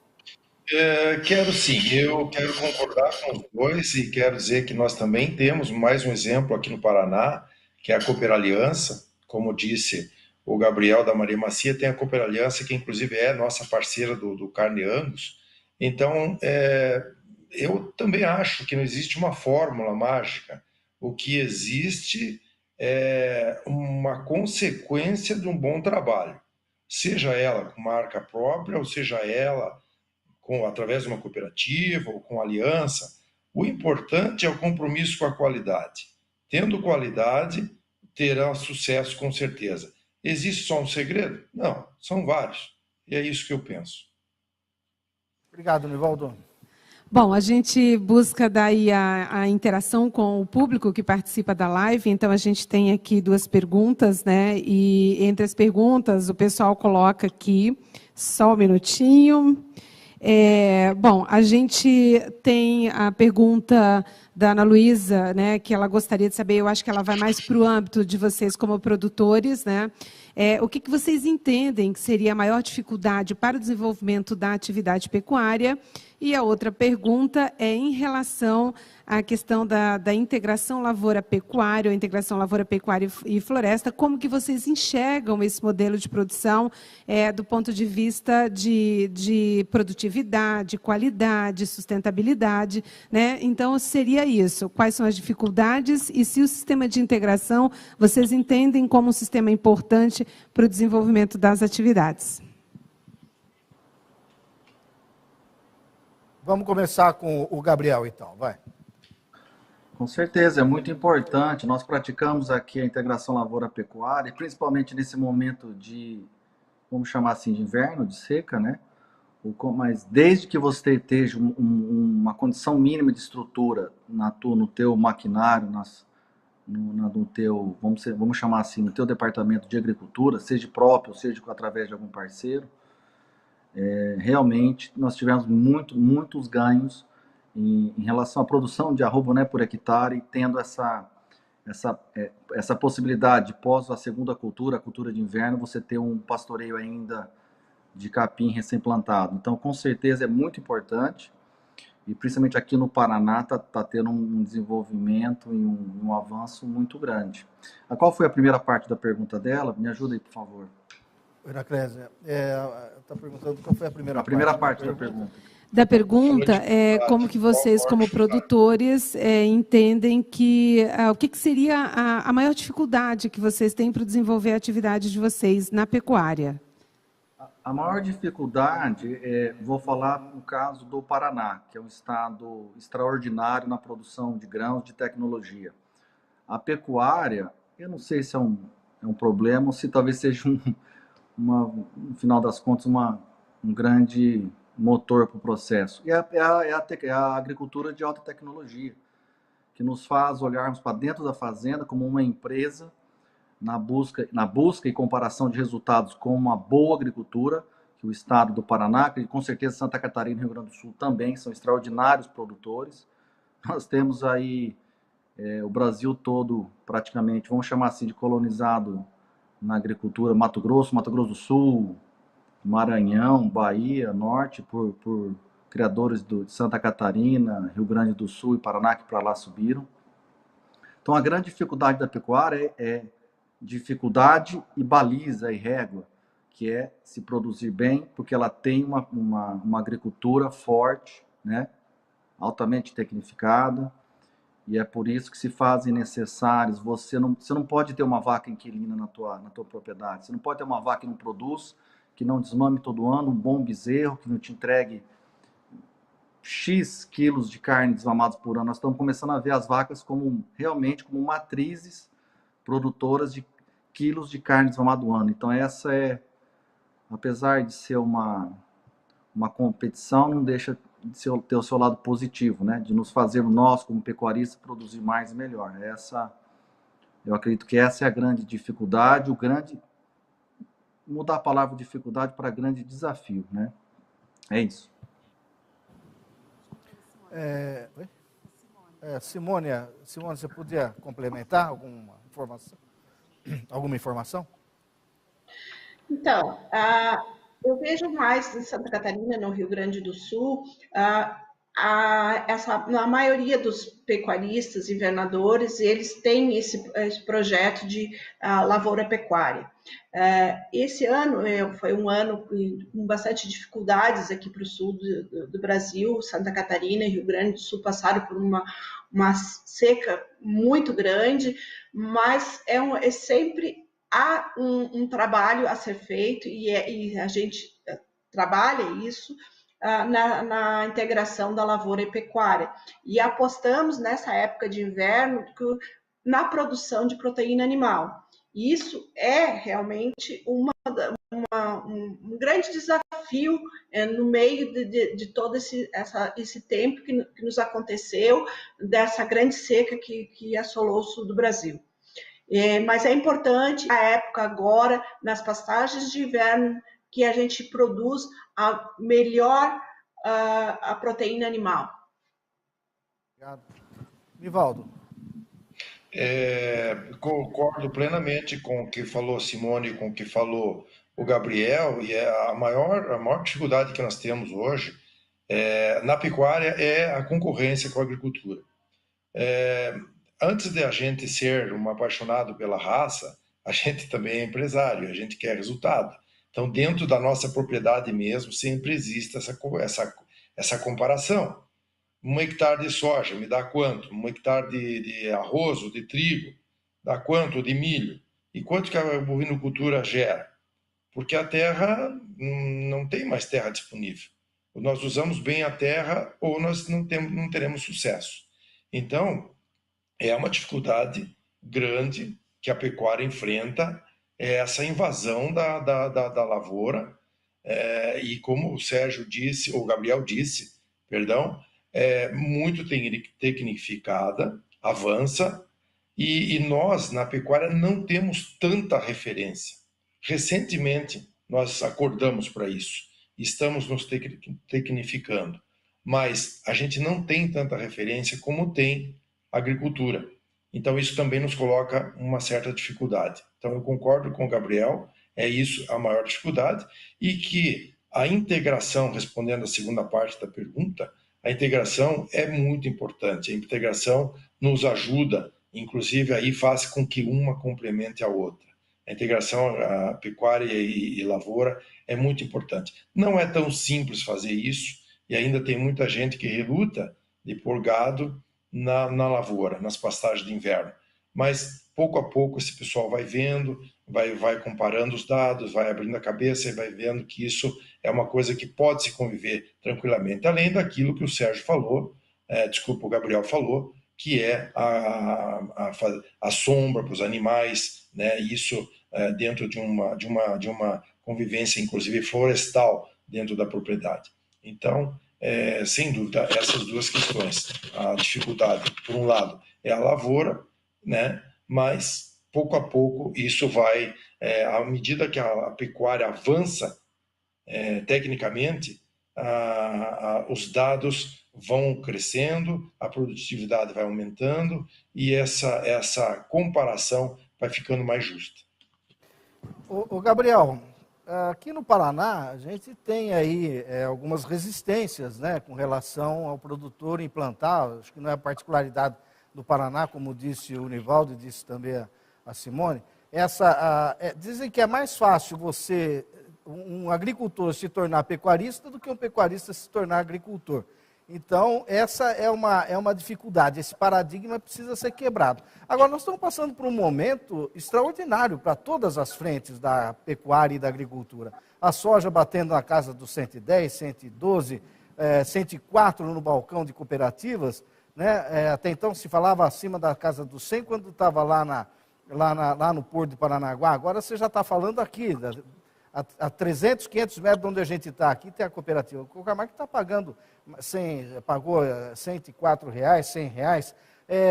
Quero sim, eu quero concordar com os dois e quero dizer que nós também temos mais um exemplo aqui no Paraná, que é a Cooperaliança. Como disse o Gabriel da Maria Macia, tem a Cooperaliança, que inclusive é nossa parceira do Carne Angus. Então, eu também acho que não existe uma fórmula mágica. O que existe é uma consequência de um bom trabalho, seja ela com marca própria ou seja ela através de uma cooperativa ou com aliança. O importante é o compromisso com a qualidade. Tendo qualidade, terá sucesso com certeza. Existe só um segredo? Não, são vários. E é isso que eu penso. Obrigado, Nivaldo. Bom, a gente busca daí a interação com o público que participa da live, então a gente tem aqui 2 perguntas, né? E entre as perguntas, o pessoal coloca aqui, só um minutinho. Bom, a gente tem a pergunta da Ana Luísa, né, que ela gostaria de saber, eu acho que ela vai mais para o âmbito de vocês como produtores, né? O que vocês entendem que seria a maior dificuldade para o desenvolvimento da atividade pecuária? E a outra pergunta é em relação à questão da integração lavoura-pecuária, ou integração lavoura-pecuária e floresta, como que vocês enxergam esse modelo de produção do ponto de vista de produtividade, qualidade, sustentabilidade, né? Então, seria isso. Quais são as dificuldades e se o sistema de integração vocês entendem como um sistema importante para o desenvolvimento das atividades? Vamos começar com o Gabriel, então. Vai. Com certeza, é muito importante. Nós praticamos aqui a integração lavoura-pecuária, principalmente nesse momento de, vamos chamar assim, de inverno, de seca, né? Mas desde que você esteja uma condição mínima de estrutura no teu maquinário, no teu, vamos chamar assim, no teu departamento de agricultura, seja próprio, seja através de algum parceiro, realmente nós tivemos muitos ganhos em relação à produção de arroba, né, por hectare, tendo essa possibilidade, pós a segunda cultura, a cultura de inverno, você ter um pastoreio ainda de capim recém-plantado. Então, com certeza, é muito importante, e principalmente aqui no Paraná está tendo um desenvolvimento e um avanço muito grande. Qual foi a primeira parte da pergunta dela? Me ajuda aí, por favor. Heraclésia, está perguntando qual foi a primeira parte. A primeira parte da pergunta. Da pergunta é como que vocês, como produtores, entendem que o que seria a maior dificuldade que vocês têm para desenvolver a atividade de vocês na pecuária? A maior dificuldade, vou falar no caso do Paraná, que é um estado extraordinário na produção de grãos de tecnologia. A pecuária, eu não sei se é um problema ou se talvez seja no final das contas, um grande motor para o processo. E é a agricultura de alta tecnologia, que nos faz olharmos para dentro da fazenda como uma empresa na busca e comparação de resultados com uma boa agricultura, que o estado do Paraná, que com certeza Santa Catarina e Rio Grande do Sul também são extraordinários produtores. Nós temos aí o Brasil todo praticamente, vamos chamar assim, de colonizado na agricultura, Mato Grosso do Sul, Maranhão, Bahia, Norte, por criadores de Santa Catarina, Rio Grande do Sul e Paraná, que para lá subiram. Então, a grande dificuldade da pecuária é dificuldade e baliza e régua, que é se produzir bem, porque ela tem uma agricultura forte, né, altamente tecnificada, e é por isso que se fazem necessários. Você não pode ter uma vaca inquilina na tua propriedade. Você não pode ter uma vaca que não produz, que não desmame todo ano, um bom bezerro, que não te entregue X quilos de carne desmamados por ano. Nós estamos começando a ver as vacas realmente como matrizes produtoras de quilos de carne desmamada do ano. Então essa apesar de ser uma competição, não deixa de ter o seu lado positivo, né? De nos fazer nós, como pecuaristas, produzir mais e melhor. Eu acredito que essa é a grande dificuldade, mudar a palavra dificuldade para grande desafio, né? É isso. Simone, você podia complementar alguma informação? Então, eu vejo mais em Santa Catarina, no Rio Grande do Sul, na maioria dos pecuaristas, invernadores, eles têm esse projeto de lavoura pecuária. Esse ano foi um ano com bastante dificuldades aqui para o sul do Brasil. Santa Catarina e Rio Grande do Sul passaram por uma seca muito grande, mas sempre há um trabalho a ser feito e a gente trabalha isso na integração da lavoura e pecuária. E apostamos nessa época de inverno na produção de proteína animal. E isso é realmente um grande desafio no meio de todo esse tempo que nos aconteceu, dessa grande seca que assolou o sul do Brasil. Mas é importante a época agora, nas pastagens de inverno, que a gente produz a melhor a proteína animal. Obrigado. Nivaldo. Concordo plenamente com o que falou a Simone, com o que falou o Gabriel, e a maior dificuldade que nós temos hoje na pecuária é a concorrência com a agricultura. Antes de a gente ser um apaixonado pela raça, a gente também é empresário, a gente quer resultado. Então, dentro da nossa propriedade mesmo, sempre existe essa comparação. 1 hectare de soja me dá quanto? 1 hectare de arroz ou de trigo dá quanto? De milho? E quanto que a bovinocultura gera? Porque a terra, não tem mais terra disponível. Ou nós usamos bem a terra ou nós não teremos sucesso. Então, é uma dificuldade grande que a pecuária enfrenta, essa invasão da lavoura, e como o Sérgio disse, ou o Gabriel disse, perdão, muito tecnificada, avança, e nós, na pecuária, não temos tanta referência. Recentemente, nós acordamos para isso, estamos nos tecnificando, mas a gente não tem tanta referência como tem a agricultura. Então, isso também nos coloca uma certa dificuldade. Então, eu concordo com o Gabriel, é isso a maior dificuldade, e que a integração, respondendo a segunda parte da pergunta, a integração é muito importante. A integração nos ajuda, inclusive aí faz com que uma complemente a outra. A integração, a pecuária e lavoura é muito importante. Não é tão simples fazer isso, e ainda tem muita gente que reluta de pôr gado na lavoura, nas pastagens de inverno. Mas, pouco a pouco, esse pessoal vai vendo, vai comparando os dados, vai abrindo a cabeça e vai vendo que isso é uma coisa que pode se conviver tranquilamente, além daquilo que o Sérgio falou, o Gabriel falou, que é a sombra para os animais, né? Isso dentro de uma convivência, inclusive florestal, dentro da propriedade. Então, sem dúvida, essas duas questões. A dificuldade, por um lado, é a lavoura, né? Mas, pouco a pouco, isso vai, à medida que a pecuária avança tecnicamente, os dados vão crescendo, a produtividade vai aumentando e essa comparação vai ficando mais justa. O Gabriel, aqui no Paraná, a gente tem aí algumas resistências, né, com relação ao produtor implantar, acho que não é a particularidade do Paraná, como disse o Nivaldo e disse também a Simone. Dizem que é mais fácil um agricultor se tornar pecuarista do que um pecuarista se tornar agricultor. Então, essa é uma dificuldade, esse paradigma precisa ser quebrado. Agora, nós estamos passando por um momento extraordinário para todas as frentes da pecuária e da agricultura. A soja batendo na casa dos 110, 112, 104 no balcão de cooperativas, né? Até então se falava acima da casa dos 100 quando estava lá no Porto de Paranaguá. Agora você já está falando aqui, a 300, 500 metros de onde a gente está, aqui tem a cooperativa. O Cocamar que está pagando, pagou R$ 104, R$ 100.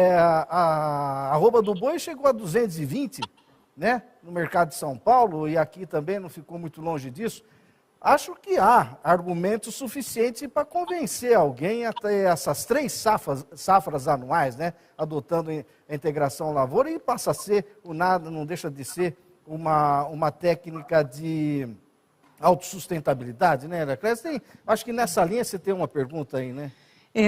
A arroba do boi chegou a 220, né? No mercado de São Paulo, e aqui também não ficou muito longe disso. Acho que há argumentos suficientes para convencer alguém a ter essas 3 safras anuais, né? Adotando a integração lavoura, e passa a ser, não deixa de ser uma técnica de autossustentabilidade, né, Heracles? Acho que nessa linha você tem uma pergunta aí, né?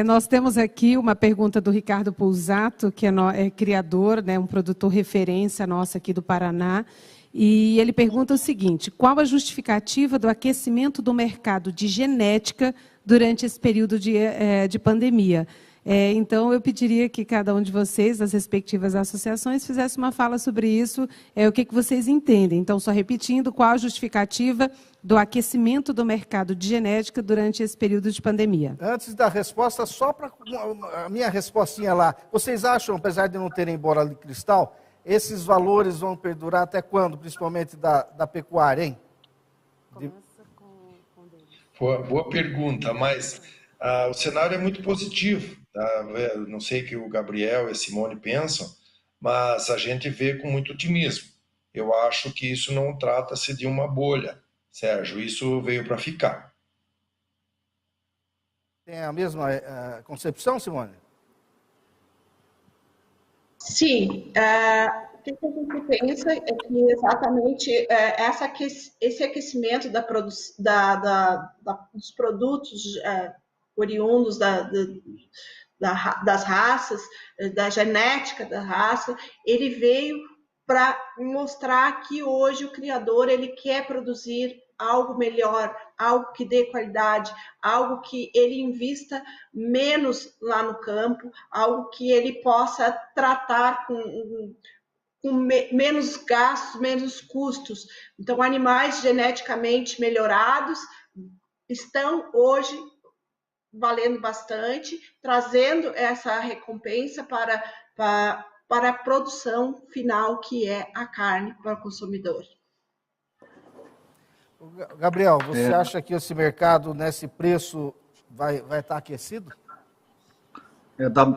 Nós temos aqui uma pergunta do Ricardo Pousato, que é criador, né, um produtor referência nosso aqui do Paraná. E ele pergunta o seguinte: qual a justificativa do aquecimento do mercado de genética durante esse período de pandemia? Então, eu pediria que cada um de vocês, das respectivas associações, fizesse uma fala sobre isso, o que vocês entendem. Então, só repetindo, qual a justificativa do aquecimento do mercado de genética durante esse período de pandemia? Antes da resposta, só para a minha respostinha lá. Vocês acham, apesar de não terem bola de cristal, esses valores vão perdurar até quando, principalmente da pecuária, hein? Começa com Boa pergunta, mas o cenário é muito positivo. Tá? Não sei o que o Gabriel e a Simone pensam, mas a gente vê com muito otimismo. Eu acho que isso não trata-se de uma bolha, Sérgio, isso veio para ficar. Tem a mesma concepção, Simone? Sim, o que a gente pensa é que exatamente esse aquecimento dos produtos oriundos das raças, da genética da raça, ele veio para mostrar que hoje o criador ele quer produzir algo melhor, algo que dê qualidade, algo que ele invista menos lá no campo, algo que ele possa tratar com menos gastos, menos custos. Então, animais geneticamente melhorados estão hoje valendo bastante, trazendo essa recompensa para a produção final, que é a carne para o consumidor. Gabriel, você acha que esse mercado, nesse preço, vai estar aquecido?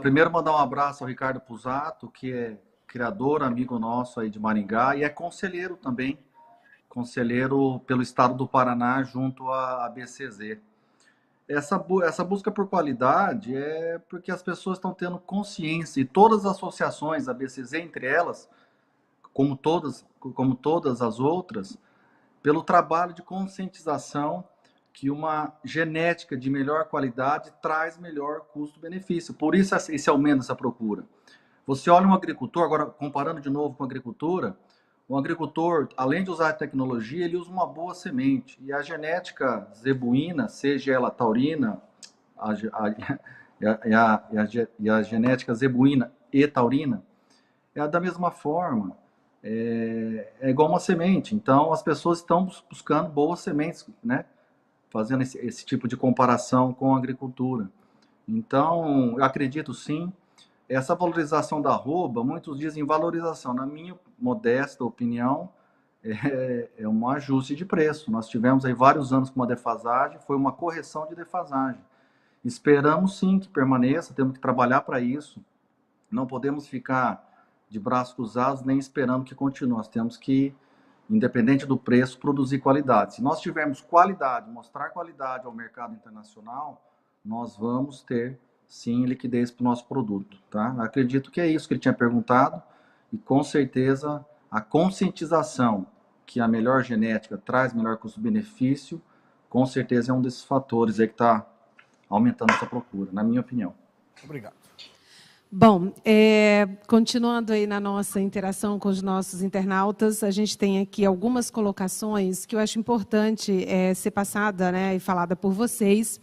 Primeiro, mandar um abraço ao Ricardo Pousato, que é criador, amigo nosso aí de Maringá, e é conselheiro também, conselheiro pelo estado do Paraná, junto à BCZ. Essa busca por qualidade é porque as pessoas estão tendo consciência, e todas as associações, a BCZ entre elas, como todas as outras, pelo trabalho de conscientização que uma genética de melhor qualidade traz melhor custo-benefício. Por isso esse aumento dessa procura. Você olha um agricultor, agora comparando de novo com a agricultura, o agricultor, além de usar a tecnologia, ele usa uma boa semente. E a genética zebuína, seja ela taurina, e a genética zebuína e taurina, é da mesma forma, é igual uma semente. Então, as pessoas estão buscando boas sementes, né? Fazendo esse tipo de comparação com a agricultura. Então, eu acredito sim, essa valorização da arroba, muitos dizem valorização, na minha modesta opinião, é um ajuste de preço. Nós tivemos aí vários anos com uma defasagem, foi uma correção de defasagem. Esperamos sim que permaneça, temos que trabalhar para isso, não podemos ficar de braços cruzados nem esperando que continue, nós temos que, independente do preço, produzir qualidade. Se nós tivermos qualidade, mostrar qualidade ao mercado internacional, nós vamos ter, sim, liquidez para o nosso produto. Tá? Acredito que é isso que ele tinha perguntado, e com certeza a conscientização que a melhor genética traz melhor custo-benefício, com certeza é um desses fatores aí que está aumentando essa procura, na minha opinião. Obrigado. Bom, continuando aí na nossa interação com os nossos internautas, a gente tem aqui algumas colocações que eu acho importante ser passada, né, e falada por vocês.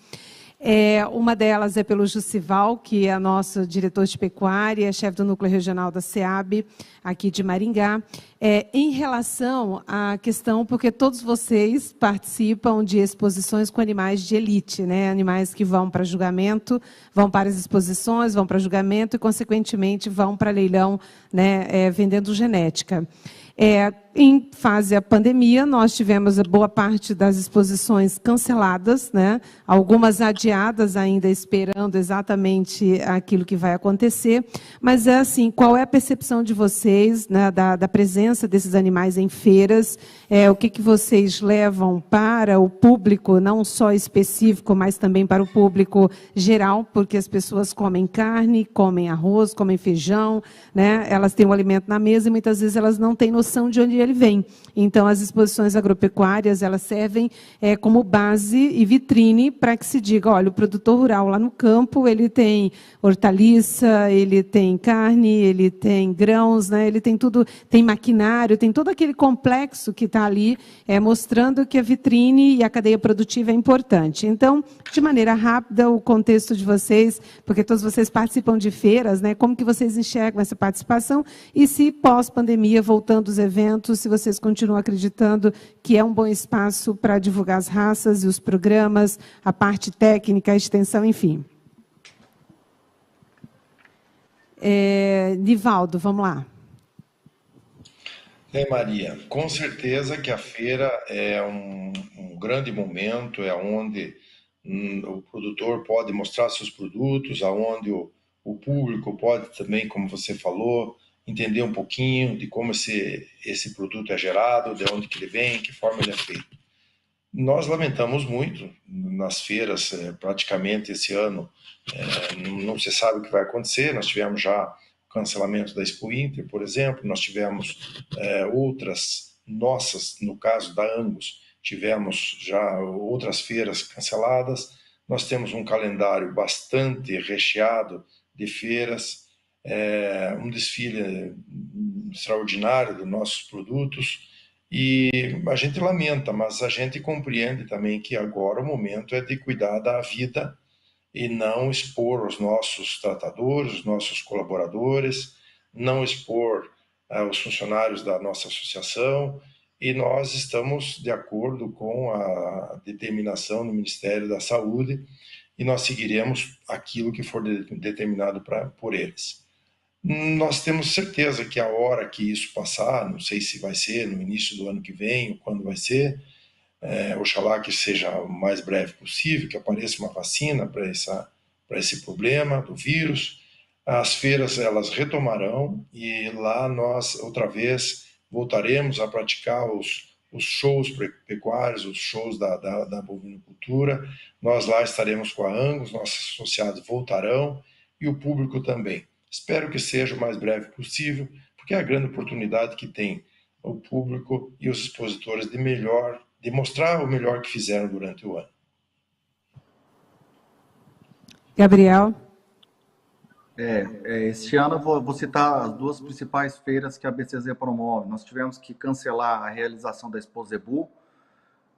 Uma delas é pelo Jussival, que é nosso diretor de pecuária, chefe do núcleo regional da SEAB, aqui de Maringá. Em relação à questão, porque todos vocês participam de exposições com animais de elite, né? Animais que vão para julgamento, vão para as exposições, vão para julgamento e, consequentemente, vão para leilão, né? Vendendo genética. Em fase da pandemia, nós tivemos a boa parte das exposições canceladas, né? Algumas adiadas ainda, esperando exatamente aquilo que vai acontecer. Mas, assim, qual é a percepção de vocês, né, da presença desses animais em feiras? O que vocês levam para o público, não só específico, mas também para o público geral? Porque as pessoas comem carne, comem arroz, comem feijão, né? Elas têm o alimento na mesa e, muitas vezes, elas não têm noção de onde ele vem. Então, as exposições agropecuárias, elas servem como base e vitrine para que se diga, olha, o produtor rural lá no campo, ele tem hortaliça, ele tem carne, ele tem grãos, né? Ele tem tudo, tem maquinário, tem todo aquele complexo que está ali, mostrando que a vitrine e a cadeia produtiva é importante. Então, de maneira rápida, o contexto de vocês, porque todos vocês participam de feiras, né? Como que vocês enxergam essa participação e se pós-pandemia, voltando os eventos, se vocês continuam acreditando que é um bom espaço para divulgar as raças e os programas, a parte técnica, a extensão, enfim. Nivaldo, vamos lá. Maria, com certeza que a feira é um grande momento, é onde o produtor pode mostrar seus produtos, aonde o público pode também, como você falou, entender um pouquinho de como esse produto é gerado, de onde que ele vem, que forma ele é feito. Nós lamentamos muito nas feiras, praticamente esse ano, não se sabe o que vai acontecer. Nós tivemos já o cancelamento da Expo Inter, por exemplo, nós tivemos outras nossas, no caso da Angus, tivemos já outras feiras canceladas. Nós temos um calendário bastante recheado de feiras, um desfile extraordinário dos nossos produtos, e a gente lamenta, mas a gente compreende também que agora o momento é de cuidar da vida e não expor os nossos tratadores, os nossos colaboradores, não expor os funcionários da nossa associação, e nós estamos de acordo com a determinação do Ministério da Saúde e nós seguiremos aquilo que for determinado por eles. Nós temos certeza que a hora que isso passar, não sei se vai ser no início do ano que vem ou quando vai ser, oxalá que seja o mais breve possível, que apareça uma vacina para esse problema do vírus, as feiras elas retomarão e lá nós outra vez voltaremos a praticar os shows pecuários, os shows da bovinocultura. Nós lá estaremos com a Angus, nossos associados voltarão e o público também. Espero que seja o mais breve possível, porque é a grande oportunidade que tem o público e os expositores de mostrar o melhor que fizeram durante o ano. Gabriel? Este ano eu vou citar as duas principais feiras que a BCZ promove. Nós tivemos que cancelar a realização da Expo Zebu,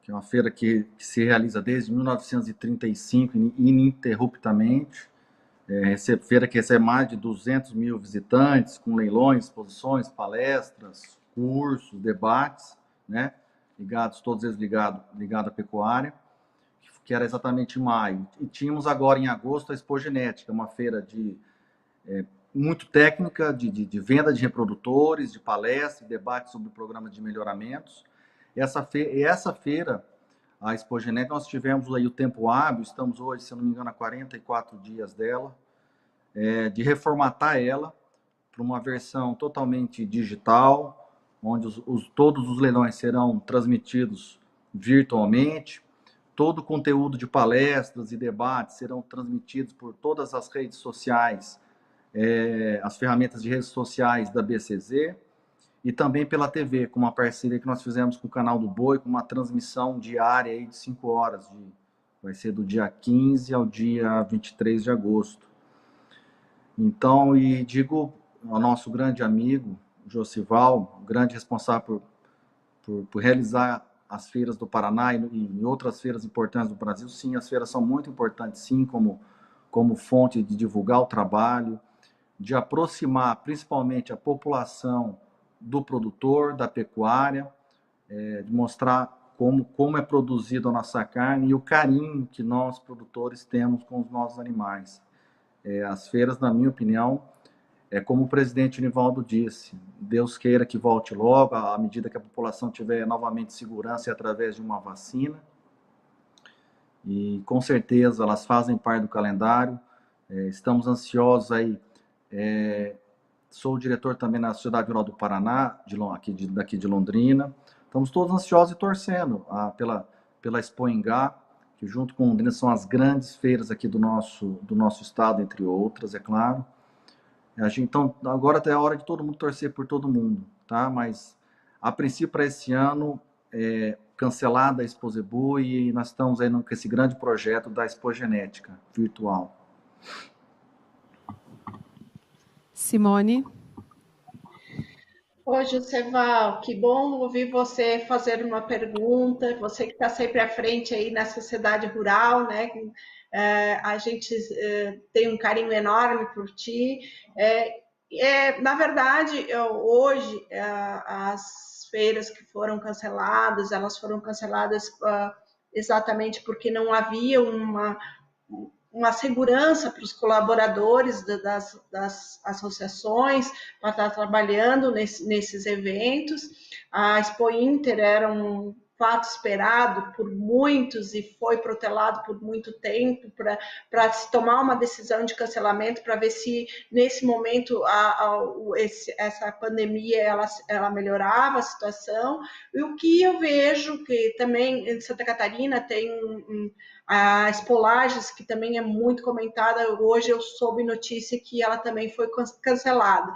que é uma feira que se realiza desde 1935, ininterruptamente. Feira que recebe mais de 200 mil visitantes, com leilões, exposições, palestras, cursos, debates, né? Todos eles ligados à pecuária, que era exatamente em maio. E tínhamos agora em agosto a Expo Genética, uma feira muito técnica, de venda de reprodutores, de palestras, debate sobre o programa de melhoramentos. Essa feira, a Expo Genética, nós tivemos aí o tempo hábil, estamos hoje, se eu não me engano, a 44 dias dela, de reformatar ela para uma versão totalmente digital, onde todos os leilões serão transmitidos virtualmente, todo o conteúdo de palestras e debates serão transmitidos por todas as redes sociais, as ferramentas de redes sociais da BCZ, e também pela TV, com uma parceria que nós fizemos com o Canal do Boi, com uma transmissão diária aí de 5 horas, vai ser do dia 15 ao dia 23 de agosto. Então, e digo ao nosso grande amigo, Josival, grande responsável por realizar as feiras do Paraná e em outras feiras importantes do Brasil, sim, as feiras são muito importantes, sim, como fonte de divulgar o trabalho, de aproximar principalmente a população do produtor, da pecuária, de mostrar como é produzida a nossa carne e o carinho que nós, produtores, temos com os nossos animais. As feiras, na minha opinião, como o presidente Nivaldo disse, Deus queira que volte logo, à medida que a população tiver novamente segurança e através de uma vacina. E, com certeza, elas fazem parte do calendário. Estamos ansiosos aí. Sou o diretor também na Sociedade Rural do Paraná, daqui de Londrina. Estamos todos ansiosos e torcendo pela Expo Ingá, que junto com Londrina são as grandes feiras aqui do nosso estado, entre outras, é claro. Então, agora até a hora de todo mundo torcer por todo mundo, tá? Mas, a princípio, para esse ano, cancelada a Expo Zebu, e nós estamos aí com esse grande projeto da Expo Genética virtual. Simone. Oi, Joseval, que bom ouvir você fazer uma pergunta, você que está sempre à frente aí na sociedade rural, né? A gente tem um carinho enorme por ti. Na verdade, hoje, as feiras que foram canceladas, elas foram canceladas exatamente porque não havia uma segurança para os colaboradores das associações para estar trabalhando nesses eventos. A Expo Inter era um fato esperado por muitos e foi protelado por muito tempo para se tomar uma decisão de cancelamento, para ver se nesse momento essa pandemia ela melhorava a situação. E o que eu vejo que também em Santa Catarina tem a Expo Lages, que também é muito comentada, hoje eu soube notícia que ela também foi cancelada.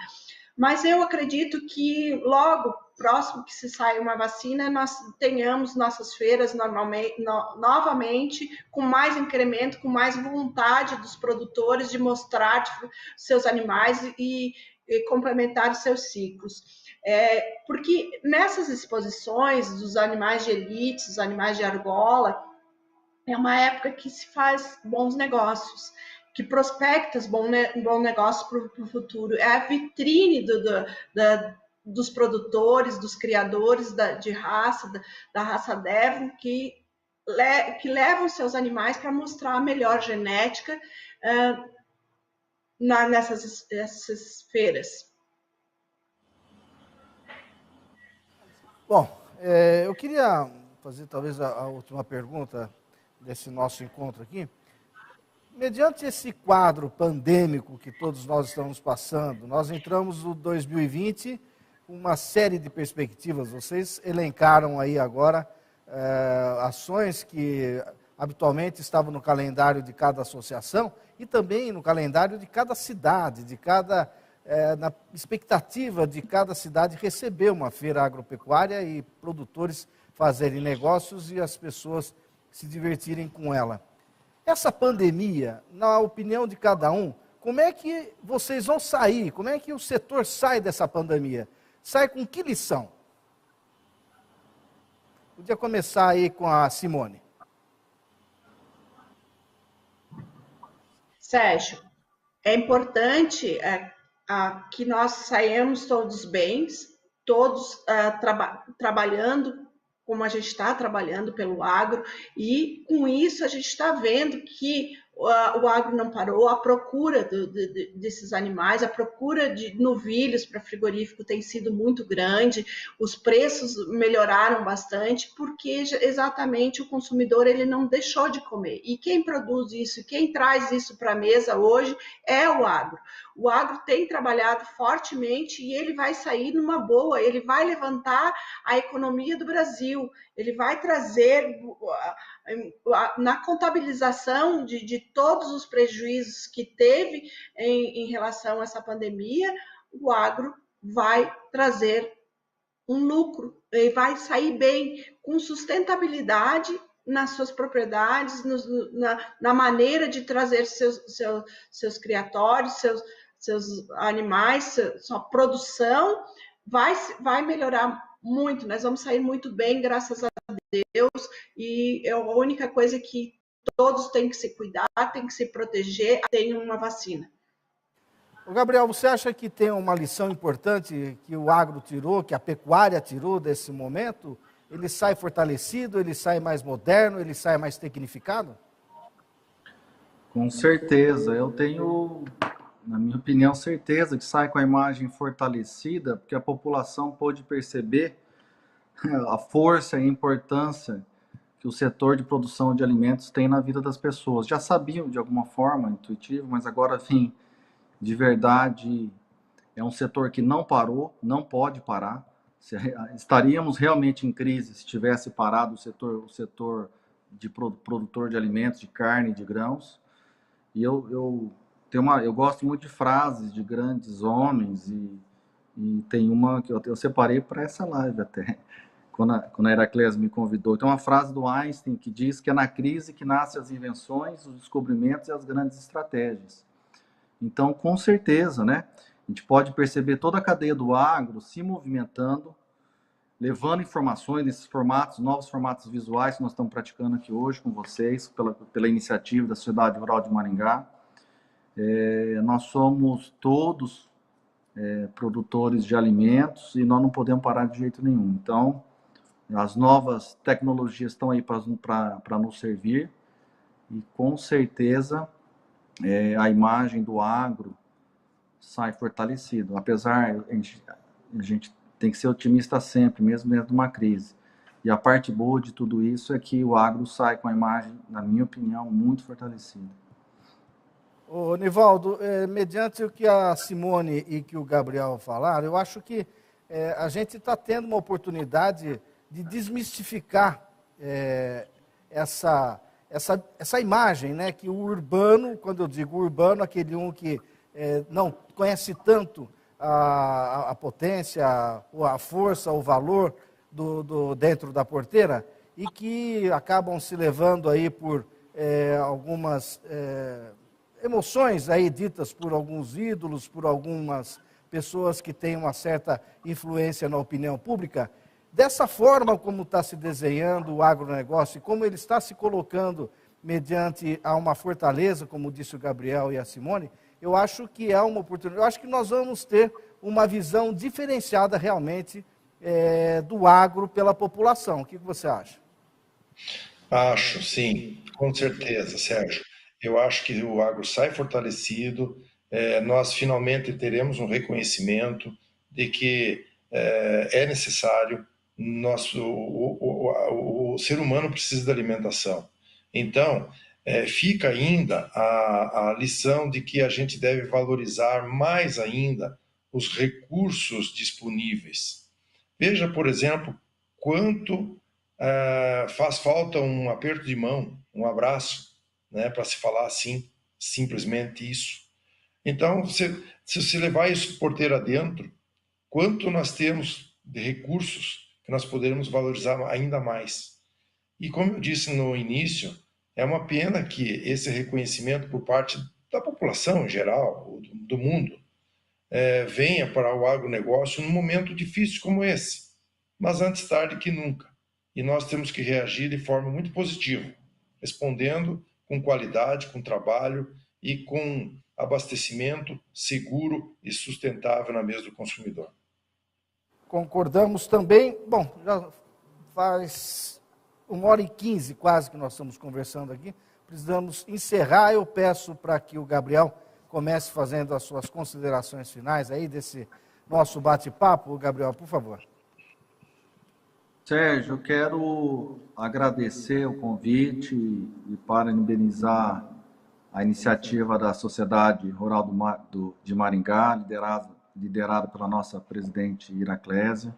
Mas eu acredito que logo, próximo que se saia uma vacina, nós tenhamos nossas feiras novamente, com mais incremento, com mais vontade dos produtores de mostrar seus animais e complementar os seus ciclos. Porque nessas exposições dos animais de elite, dos animais de argola, é uma época que se faz bons negócios, que prospecta bom negócio para o futuro. É a vitrine dos produtores, dos criadores de raça, da raça Devon, que levam seus animais para mostrar a melhor genética nessas feiras. Bom, eu queria fazer talvez a última pergunta desse nosso encontro aqui. Mediante esse quadro pandêmico que todos nós estamos passando, nós entramos no 2020 com uma série de perspectivas. Vocês elencaram aí agora ações que habitualmente estavam no calendário de cada associação e também no calendário de cada cidade, na expectativa de cada cidade receber uma feira agropecuária e produtores fazerem negócios e as pessoas se divertirem com ela. Essa pandemia, na opinião de cada um, como é que vocês vão sair? Como é que o setor sai dessa pandemia? Sai com que lição? Podia começar aí com a Simone. Sérgio, é importante que nós saímos todos bens, todos trabalhando como a gente está trabalhando pelo agro, e com isso a gente está vendo que o agro não parou, a procura desses animais, a procura de novilhos para frigorífico tem sido muito grande, os preços melhoraram bastante, porque exatamente o consumidor ele não deixou de comer. E quem produz isso, quem traz isso para a mesa hoje é o agro. O agro tem trabalhado fortemente e ele vai sair numa boa, ele vai levantar a economia do Brasil, ele vai trazer na contabilização de todos os prejuízos que teve em relação a essa pandemia, o agro vai trazer um lucro, ele vai sair bem, com sustentabilidade nas suas propriedades, na maneira de trazer seus criatórios, seus animais, sua produção, vai melhorar muito, nós vamos sair muito bem, graças a Deus, e a única coisa que todos têm que se cuidar, têm que se proteger, tem uma vacina. Ô Gabriel, você acha que tem uma lição importante que o agro tirou, que a pecuária tirou desse momento? Ele sai fortalecido, ele sai mais moderno, ele sai mais tecnificado? Com certeza, eu tenho, na minha opinião, certeza que sai com a imagem fortalecida, porque a população pôde perceber a força e a importância que o setor de produção de alimentos tem na vida das pessoas. Já sabiam de alguma forma, intuitivo, mas agora, enfim, de verdade, é um setor que não parou, não pode parar. Estaríamos realmente em crise se tivesse parado o setor de produtor de alimentos, de carne, de grãos. E eu gosto muito de frases de grandes homens e tem uma que eu separei para essa live até, quando a Heracles me convidou. Tem uma frase do Einstein que diz que é na crise que nascem as invenções, os descobrimentos e as grandes estratégias. Então, com certeza, né? A gente pode perceber toda a cadeia do agro se movimentando, levando informações nesses formatos, novos formatos visuais que nós estamos praticando aqui hoje com vocês, pela iniciativa da Sociedade Rural de Maringá. Nós somos todos produtores de alimentos e nós não podemos parar de jeito nenhum. Então, as novas tecnologias estão aí para nos servir e, com certeza, a imagem do agro sai fortalecido. Apesar, a gente tem que ser otimista sempre, mesmo dentro de uma crise. E a parte boa de tudo isso é que o agro sai com a imagem, na minha opinião, muito fortalecida. Ô, Nivaldo, mediante o que a Simone e que o Gabriel falaram, eu acho que a gente está tendo uma oportunidade de desmistificar essa imagem, né, que o urbano, quando eu digo urbano, aquele que não conhece tanto a potência, a força, o valor dentro da porteira, e que acabam se levando aí por algumas emoções aí ditas por alguns ídolos, por algumas pessoas que têm uma certa influência na opinião pública. Dessa forma como está se desenhando o agronegócio e como ele está se colocando mediante a uma fortaleza, como disse o Gabriel e a Simone, eu acho que é uma oportunidade. Eu acho que nós vamos ter uma visão diferenciada realmente do agro pela população. O que você acha? Acho, sim, com certeza, Sérgio. Eu acho que o agro sai fortalecido, nós finalmente teremos um reconhecimento de que é necessário, o ser humano precisa de alimentação. Então, fica ainda a lição de que a gente deve valorizar mais ainda os recursos disponíveis. Veja, por exemplo, quanto faz falta um aperto de mão, um abraço, né, para se falar assim, simplesmente isso. Então, se você levar isso porteira dentro, quanto nós temos de recursos que nós poderemos valorizar ainda mais. E como eu disse no início, é uma pena que esse reconhecimento por parte da população em geral, do mundo, venha para o agronegócio num momento difícil como esse. Mas antes tarde que nunca. E nós temos que reagir de forma muito positiva, respondendo com qualidade, com trabalho e com abastecimento seguro e sustentável na mesa do consumidor. Concordamos também. Bom, já faz 1h15 quase que nós estamos conversando aqui. Precisamos encerrar. Eu peço para que o Gabriel comece fazendo as suas considerações finais aí desse nosso bate-papo. Gabriel, por favor. Sérgio, eu quero agradecer o convite e parabenizar a iniciativa da Sociedade Rural de Maringá, liderada pela nossa presidente Heraclésia,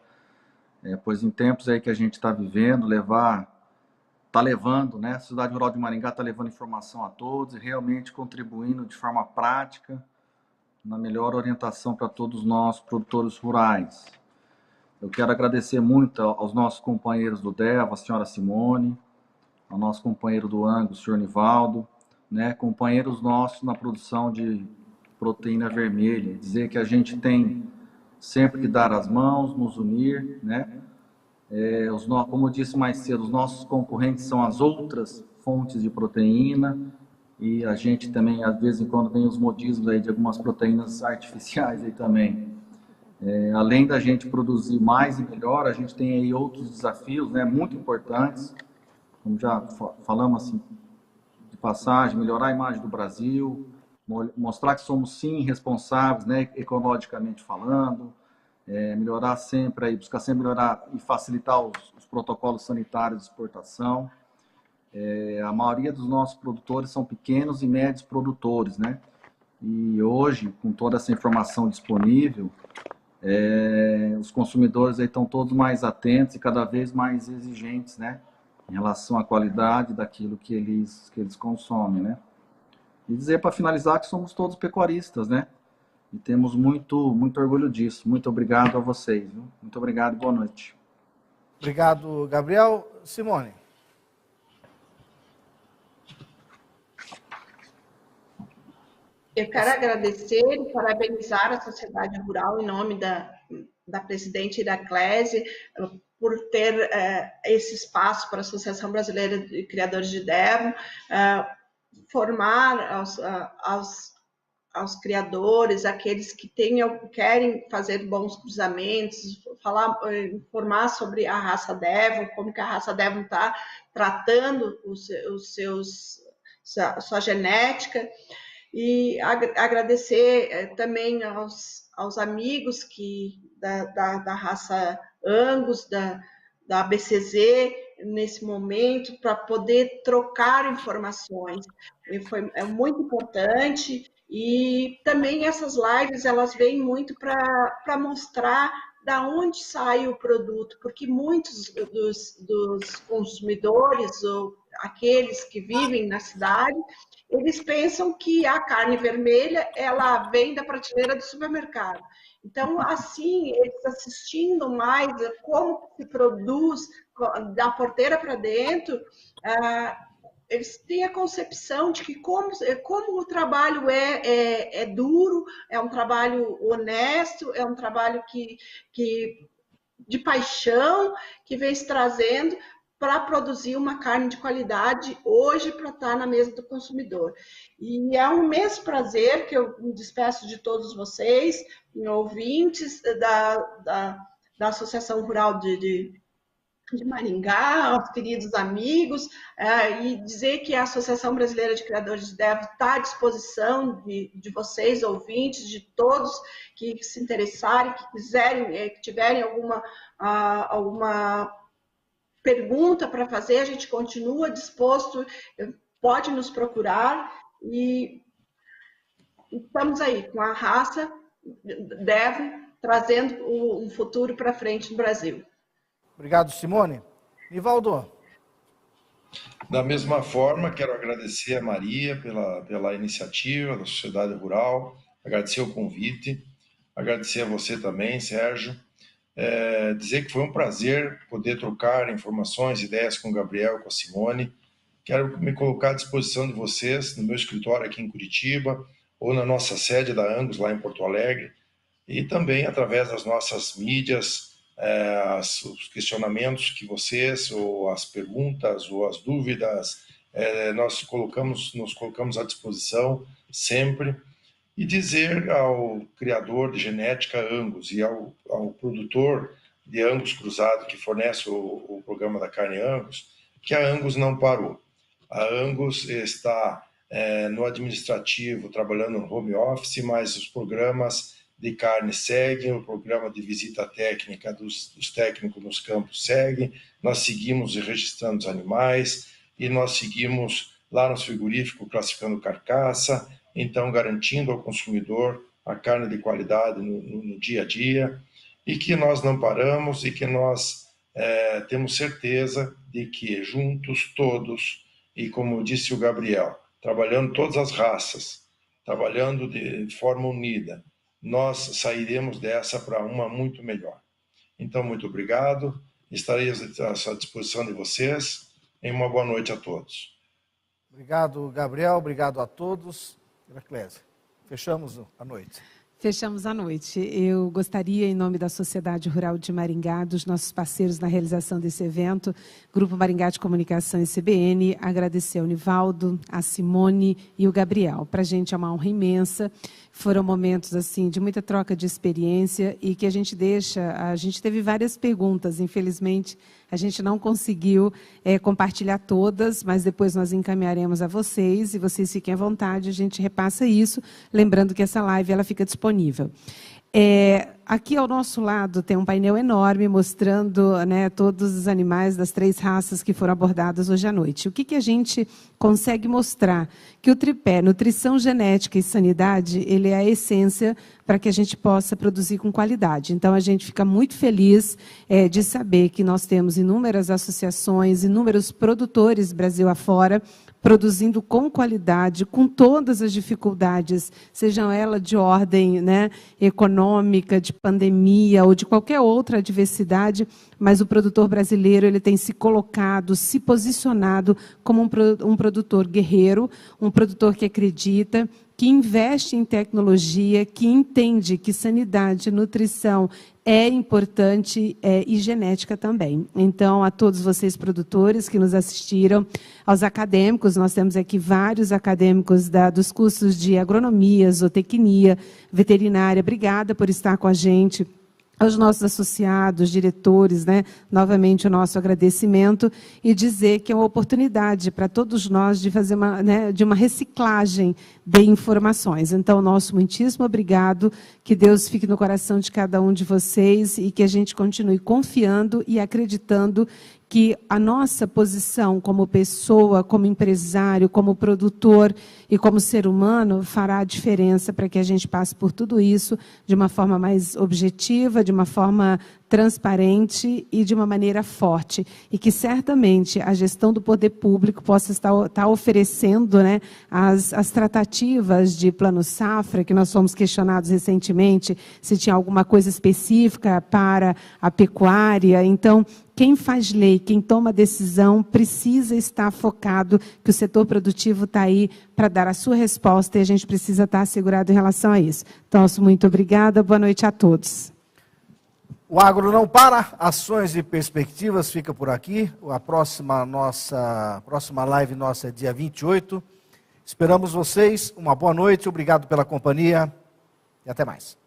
pois em tempos aí que a gente está vivendo, está levando, né? A Sociedade Rural de Maringá está levando informação a todos e realmente contribuindo de forma prática na melhor orientação para todos nós, produtores rurais. Eu quero agradecer muito aos nossos companheiros do DEVA, a senhora Simone, ao nosso companheiro do Ango, o senhor Nivaldo, né? Companheiros nossos na produção de proteína vermelha. Dizer que a gente tem sempre que dar as mãos, nos unir, né? Como eu disse mais cedo, os nossos concorrentes são as outras fontes de proteína, e a gente também, às vezes, quando tem os modismos aí de algumas proteínas artificiais aí também. Além da gente produzir mais e melhor, a gente tem aí outros desafios, né, muito importantes, como já falamos assim, de passagem, melhorar a imagem do Brasil, mostrar que somos sim responsáveis, né, ecologicamente falando, melhorar sempre, buscar sempre melhorar e facilitar os protocolos sanitários de exportação. A maioria dos nossos produtores são pequenos e médios produtores, né? E hoje, com toda essa informação disponível, os consumidores aí estão todos mais atentos e cada vez mais exigentes, né? Em relação à qualidade daquilo que eles consomem, né? E dizer, para finalizar, que somos todos pecuaristas, né? E temos muito, muito orgulho disso. Muito obrigado a vocês, viu? Muito obrigado e boa noite. Obrigado, Gabriel. Simone. Eu quero agradecer e parabenizar a sociedade rural em nome da presidente Iraclese por ter esse espaço para a Associação Brasileira de Criadores de Devo, formar aos criadores, aqueles que querem fazer bons cruzamentos, informar sobre a raça Devon, como que a raça Devon está tratando sua genética, e agradecer também aos amigos da raça Angus, da ABCZ, nesse momento, para poder trocar informações. É muito importante, e também essas lives, elas vêm muito para mostrar da onde sai o produto, porque muitos dos consumidores, ou aqueles que vivem na cidade, eles pensam que a carne vermelha, ela vem da prateleira do supermercado. Então, assim, eles assistindo mais como se produz da porteira para dentro, eles têm a concepção de que como o trabalho é duro, é um trabalho honesto, é um trabalho de paixão, que vem se trazendo para produzir uma carne de qualidade hoje para estar na mesa do consumidor. E é um imenso prazer que eu me despeço de todos vocês, ouvintes da Associação Rural de Maringá, aos queridos amigos, e dizer que a Associação Brasileira de Criadores de Devo está à disposição de vocês, ouvintes, de todos que se interessarem, que quiserem, que tiverem alguma pergunta para fazer, a gente continua disposto, pode nos procurar, e estamos aí com a raça Devo, trazendo um futuro para frente no Brasil. Obrigado, Simone. Nivaldo. Da mesma forma, quero agradecer a Maria pela iniciativa da Sociedade Rural, agradecer o convite, agradecer a você também, Sérgio, dizer que foi um prazer poder trocar informações, ideias com o Gabriel, com a Simone. Quero me colocar à disposição de vocês no meu escritório aqui em Curitiba, ou na nossa sede da Angus, lá em Porto Alegre, e também através das nossas mídias, os questionamentos que vocês, ou as perguntas, ou as dúvidas, nós nos colocamos à disposição sempre, e dizer ao criador de genética Angus e ao produtor de Angus cruzado que fornece o programa da carne Angus, que a Angus não parou. A Angus está no administrativo, trabalhando no home office, mas os programas de carne seguem, o programa de visita técnica dos técnicos nos campos segue, nós seguimos registrando os animais, e nós seguimos lá nos frigoríficos classificando carcaça, então garantindo ao consumidor a carne de qualidade no dia a dia, e que nós não paramos, e que nós temos certeza de que juntos todos, e como disse o Gabriel, trabalhando todas as raças, trabalhando de forma unida, nós sairemos dessa para uma muito melhor. Então, muito obrigado, estarei à disposição de vocês, e uma boa noite a todos. Obrigado, Gabriel, obrigado a todos. Iraclese, fechamos a noite. Fechamos a noite. Eu gostaria, em nome da Sociedade Rural de Maringá, dos nossos parceiros na realização desse evento, Grupo Maringá de Comunicação e CBN, agradecer ao Nivaldo, a Simone e o Gabriel. Para a gente é uma honra imensa. Foram momentos assim de muita troca de experiência e que a gente teve várias perguntas, infelizmente a gente não conseguiu compartilhar todas, mas depois nós encaminharemos a vocês e vocês fiquem à vontade, a gente repassa isso, lembrando que essa live ela fica disponível. Aqui ao nosso lado tem um painel enorme mostrando, né, todos os animais das 3 raças que foram abordadas hoje à noite. O que a gente consegue mostrar? Que o tripé, nutrição, genética e sanidade, ele é a essência para que a gente possa produzir com qualidade. Então, a gente fica muito feliz de saber que nós temos inúmeras associações, inúmeros produtores Brasil afora, produzindo com qualidade, com todas as dificuldades, sejam elas de ordem, né, econômica, de pandemia ou de qualquer outra adversidade, mas o produtor brasileiro ele tem se colocado, se posicionado como um produtor guerreiro, um produtor que acredita, que investe em tecnologia, que entende que sanidade, nutrição é importante e genética também. Então, a todos vocês produtores que nos assistiram, aos acadêmicos, nós temos aqui vários acadêmicos dos cursos de agronomia, zootecnia, veterinária, obrigada por estar com a gente. Aos nossos associados, diretores, né, novamente o nosso agradecimento e dizer que é uma oportunidade para todos nós de fazer uma reciclagem de informações. Então, nosso muitíssimo obrigado, que Deus fique no coração de cada um de vocês e que a gente continue confiando e acreditando que a nossa posição como pessoa, como empresário, como produtor e como ser humano fará a diferença para que a gente passe por tudo isso de uma forma mais objetiva, de uma forma transparente e de uma maneira forte. E que certamente a gestão do poder público possa estar oferecendo, né, as tratativas de plano safra, que nós fomos questionados recentemente, se tinha alguma coisa específica para a pecuária. Então, quem faz lei, quem toma decisão, precisa estar focado que o setor produtivo está aí para dar a sua resposta e a gente precisa estar assegurado em relação a isso. Então, muito obrigada, boa noite a todos. O Agro Não Para, ações e perspectivas, fica por aqui. A próxima live nossa é dia 28. Esperamos vocês, uma boa noite, obrigado pela companhia e até mais.